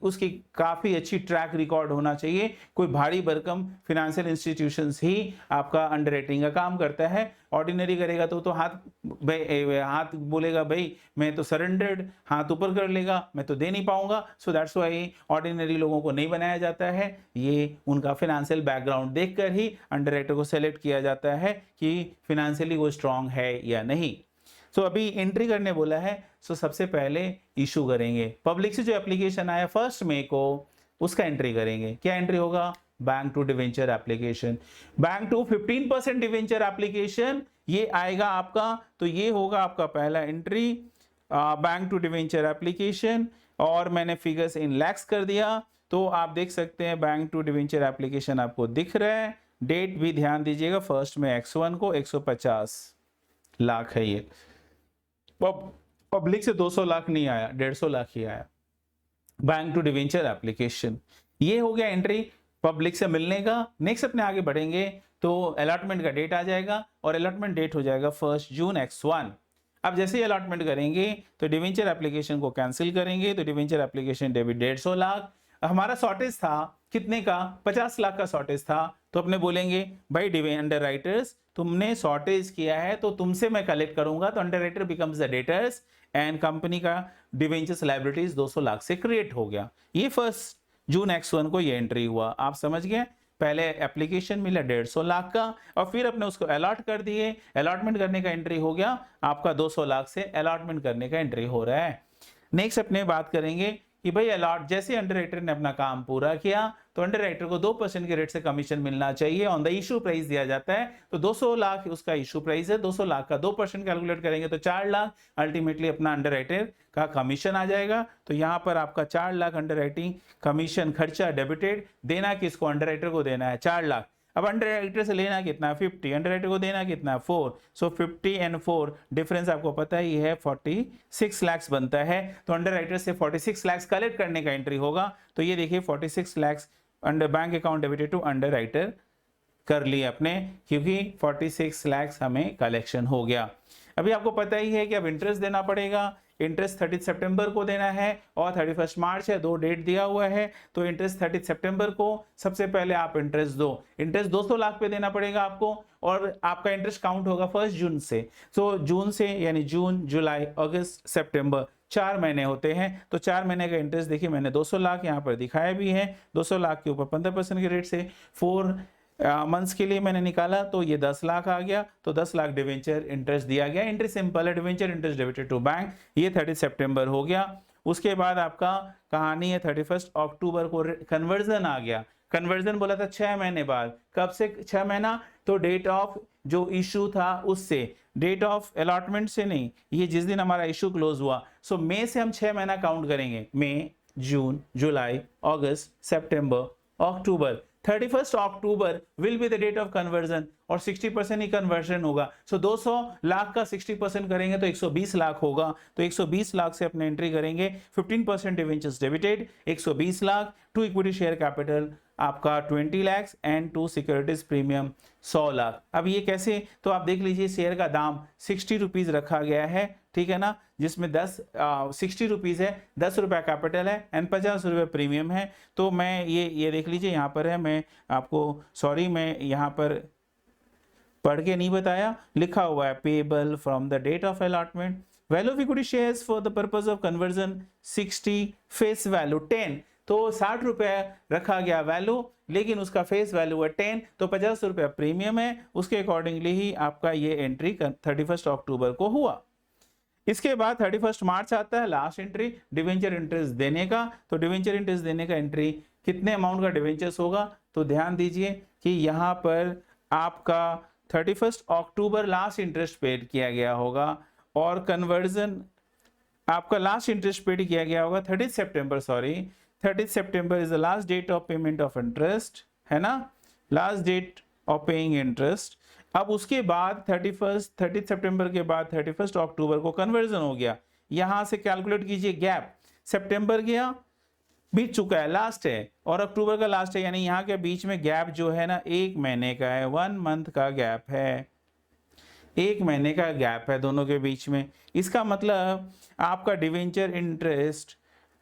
S1: उसकी काफी अच्छी ट्रैक रिकॉर्ड होना चाहिए। कोई भारी भरकम फाइनेंशियल इंस्टीट्यूशंस ही आपका अंडरराइटिंग का काम करता है। ऑर्डिनरी करेगा तो हाथ बोलेगा भाई मैं तो सरेंडर्ड, हाथ ऊपर कर लेगा, मैं तो दे नहीं पाऊंगा। सो दैट्स व्हाई ऑर्डिनरी लोगों को नहीं बनाया जाता है। ये उनका फाइनेंशियल बैकग्राउंड देखकर ही अंडरराइटर को सेलेक्ट किया जाता है कि फाइनेंशियली वो स्ट्रांग है या नहीं। सो अभी एंट्री करने बोला है, सो सबसे पहले इशू करेंगे। पब्लिक से जो एप्लीकेशन आया 1 मई को, उसका एंट्री करेंगे। क्या एंट्री होगा? Bank to debenture application, bank to 15% debenture application, ये आएगा आपका। तो ये होगा आपका पहला entry, bank to debenture application, और मैंने फिगर्स इन लैक्स कर दिया। तो आप देख सकते हैं बैंक टू डिवेंचर एप्लीकेशन आपको दिख रहा है। डेट भी ध्यान दीजिएगा, 1 मई X1 को 150 लाख है ये। पब्लिक से 200 लाख नहीं आया, 150 लाख ही आया। बैंक टू डिवेंचर एप्लीकेशन, ये हो गया एंट्री पब्लिक से मिलने का। नेक्स्ट अपने आगे बढ़ेंगे तो अलॉटमेंट का डेट आ जाएगा, और अलॉटमेंट डेट हो जाएगा 1 जून X1। अब जैसे ही अलॉटमेंट करेंगे तो डिवेंचर एप्लीकेशन को कैंसिल करेंगे। तो डिवेंचर एप्लीकेशन डेबिट 150 लाख। हमारा शॉर्टेज था कितने का? 50 लाख का शॉर्टेज था। तो अपने बोलेंगे भाई अंडरराइटर्स तुमने शॉर्टेज किया है तो तुमसे मैं कलेक्ट करूंगा। तो underwriter becomes the debtors and company का डिवेंचर्स लायबिलिटीज 200 लाख से क्रिएट हो गया। ये 1 जून X1 को ये एंट्री हुआ। आप समझ गए? पहले एप्लीकेशन मिला 150 लाख का, और फिर अपने उसको अलॉट कर दिए। अलॉटमेंट करने का एंट्री हो गया आपका 200 लाख से अलॉटमेंट करने का एंट्री हो रहा है। नेक्स्ट अपने बात करेंगे कि भाई अलॉट, जैसे अंडरराइटर ने अपना काम पूरा किया तो अंडरराइटर को 2% के रेट से कमीशन मिलना चाहिए। ऑन द इशू प्राइस दिया जाता है। तो 200 लाख उसका इशू प्राइस है, 200 लाख का 2% कैलकुलेट करेंगे तो 4 लाख अल्टीमेटली अपना अंडरराइटर का कमीशन आ जाएगा। तो यहाँ पर आपका 4 लाख अंडरराइटिंग कमीशन खर्चा डेबिटेड। देना किसको? अंडरराइटर को देना है 4 लाख। अब अंडरराइटर से लेना कितना? 50। अंडरराइटर को देना कितना? 4। सो 50 एंड 4 डिफरेंस आपको पता ही है 46 लाख बनता है। तो अंडरराइटर से 46 लाख कलेक्ट करने का एंट्री होगा। तो ये देखिए 46 lakh under bank account debited to underwriter कर लिए अपने, क्योंकि 46 लाख हमें कलेक्शन हो गया। अभी आपको पता ही है कि अब इंटरेस्ट देना पड़ेगा। इंटरेस्ट 30 सितंबर को देना है और 31 मार्च है, 2 डेट दिया हुआ है। तो इंटरेस्ट 30 सितंबर को सबसे पहले आप इंटरेस्ट दो। इंटरेस्ट 200 लाख पे देना पड़ेगा आपको, और आपका इंटरेस्ट काउंट होगा 1 जून से। सो जून से यानी जून, जुलाई, अगस्त, सितंबर 4 महीने होते हैं। तो 4 महीने का इंटरेस्ट देखिए मैंने 200 लाख यहाँ पर दिखाया भी है। 200 लाख के ऊपर 15% के रेट से 4 मंथ्स के लिए मैंने निकाला तो ये 10 लाख आ गया। तो 10 लाख डिवेंचर इंटरेस्ट दिया गया। इंटरेस्ट सिंपल है, debenture interest debited to bank. ये 30 सितंबर हो गया। उसके बाद आपका कहानी है 31 अक्टूबर को कन्वर्जन आ गया। कन्वर्जन बोला था 6 महीने बाद। कब से 6 महीना? तो डेट ऑफ जो इशू था उससे, डेट ऑफ अलॉटमेंट से नहीं, ये जिस दिन हमारा इशू क्लोज हुआ। सो मई से हम 6 महीना काउंट करेंगे। मई, जून, जुलाई, अगस्त, सितंबर, अक्टूबर। 31 October will be the date of conversion, और 60% ही कन्वर्जन होगा। सो 200 लाख का 60% करेंगे तो 120 लाख होगा। तो 120 लाख से अपने एंट्री करेंगे। 15% debentures debited 120 lakh. To equity share capital आपका 20 lakh and to securities premium 100 lakh. अब ये कैसे? तो आप देख लीजिए शेयर का दाम 60 रुपीज रखा गया है, ठीक है ना, जिसमें 60 रुपीज है, 10 रुपया कैपिटल है एंड 50 रुपये प्रीमियम है। तो मैं ये देख लीजिए यहाँ पर है, मैं आपको सॉरी मैं यहाँ पर पढ़ के नहीं बताया, लिखा हुआ है payable from the date of allotment. Value of equity shares for the purpose of conversion 60, face value 10। तो 60 रुपया रखा गया वैल्यू, लेकिन उसका फेस वैल्यू है 10, तो 50 रुपया प्रीमियम है। उसके अकॉर्डिंगली ही आपका ये एंट्री 31 अक्टूबर को हुआ। इसके बाद 31 मार्च आता है लास्ट एंट्री डिवेंचर इंटरेस्ट देने का। तो डिवेंचर इंटरेस्ट देने का एंट्री कितने अमाउंट का डिवेंचर्स होगा? तो ध्यान दीजिए कि यहाँ पर आपका 31 अक्टूबर लास्ट इंटरेस्ट पेड किया गया होगा, और कन्वर्जन आपका लास्ट इंटरेस्ट पेड किया गया होगा 30 सितंबर, sorry 30 September is the last date of payment of interest, है ना, last date of paying interest. अब उसके बाद 30 सितंबर के बाद 31 अक्टूबर को कन्वर्जन हो गया। यहां से कैलकुलेट कीजिए गैप, सितंबर गया बीत चुका है, लास्ट है, और अक्टूबर का लास्ट है, यानी यहाँ के बीच में गैप जो है ना 1 महीने का है, 1 मंथ का गैप है, 1 महीने का गैप है दोनों के बीच में। इसका मतलब आपका डिवेंचर इंटरेस्ट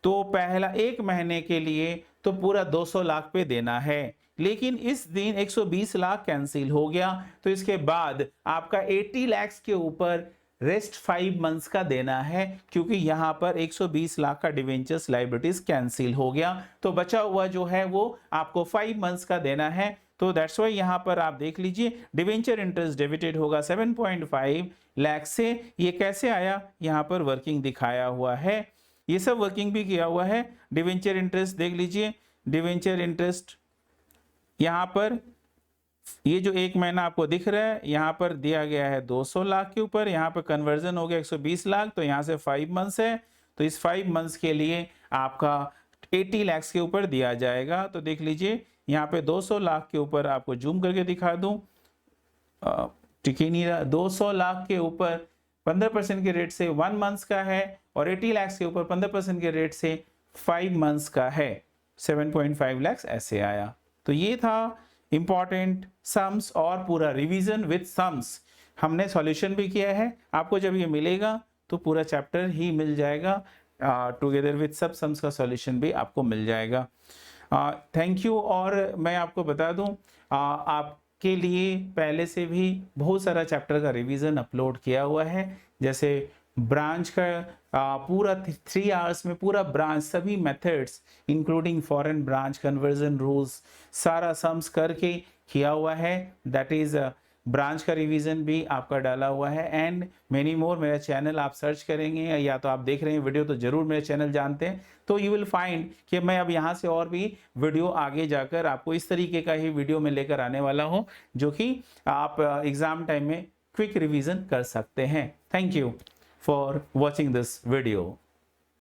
S1: तो पहला 1 महीने के लिए तो पूरा 200 लाख पे देना है, लेकिन इस दिन 120 लाख कैंसिल हो गया, तो इसके बाद आपका 80 लाख के ऊपर रेस्ट 5 मंथ्स का देना है, क्योंकि यहां पर 120 लाख का डिवेंचर्स लाइबिलिटीज कैंसिल हो गया, तो बचा हुआ जो है वो आपको 5 मंथ्स का देना है। तो दैट्स वाई यहां पर आप देख लीजिए डिवेंचर इंटरेस्ट डेबिटेड होगा 7.5 लाख से। ये कैसे आया, यहां पर वर्किंग दिखाया हुआ है, ये सब वर्किंग भी किया हुआ है। डिवेंचर इंटरेस्ट देख लीजिए, डिवेंचर इंटरेस्ट यहां पर ये जो एक महीना आपको दिख रहा है यहाँ पर दिया गया है 200 लाख के ऊपर, यहाँ पर कन्वर्जन हो गया 120 लाख, तो यहाँ से 5 मंथ्स है, तो इस 5 मंथ्स के लिए आपका 80 लाख के ऊपर दिया जाएगा। तो देख लीजिए यहाँ पे 200 लाख के ऊपर आपको जूम करके दिखा दूं, ठीक ही नहीं रहा, 200 लाख के ऊपर 15% के रेट से 1 मंथ्स का है, और 80 लाख के ऊपर 15% के रेट से 5 मंथ्स का है, 7.5 लाख ऐसे आया। तो ये था इंपॉर्टेंट सम्स और पूरा रिवीजन विद सम्स। हमने सॉल्यूशन भी किया है, आपको जब ये मिलेगा तो पूरा चैप्टर ही मिल जाएगा, टुगेदर विद सब सम्स का सॉल्यूशन भी आपको मिल जाएगा। Thank you. और मैं आपको बता दूं आपके लिए पहले से भी बहुत सारा चैप्टर का रिवीजन अपलोड किया हुआ है, जैसे ब्रांच का पूरा 3 आवर्स में पूरा ब्रांच सभी methods including foreign branch conversion rules सारा सम्स करके किया हुआ है, दैट इज ब्रांच का रिवीजन भी आपका डाला हुआ है, एंड मेनी मोर। मेरा चैनल आप सर्च करेंगे या तो आप देख रहे हैं वीडियो तो जरूर मेरे चैनल जानते हैं, तो यू विल फाइंड कि मैं अब यहाँ से और भी वीडियो आगे जाकर आपको इस तरीके का ही वीडियो में लेकर आने वाला हूँ, जो कि आप एग्जाम टाइम में क्विक रिवीजन कर सकते हैं। Thank you for watching this video.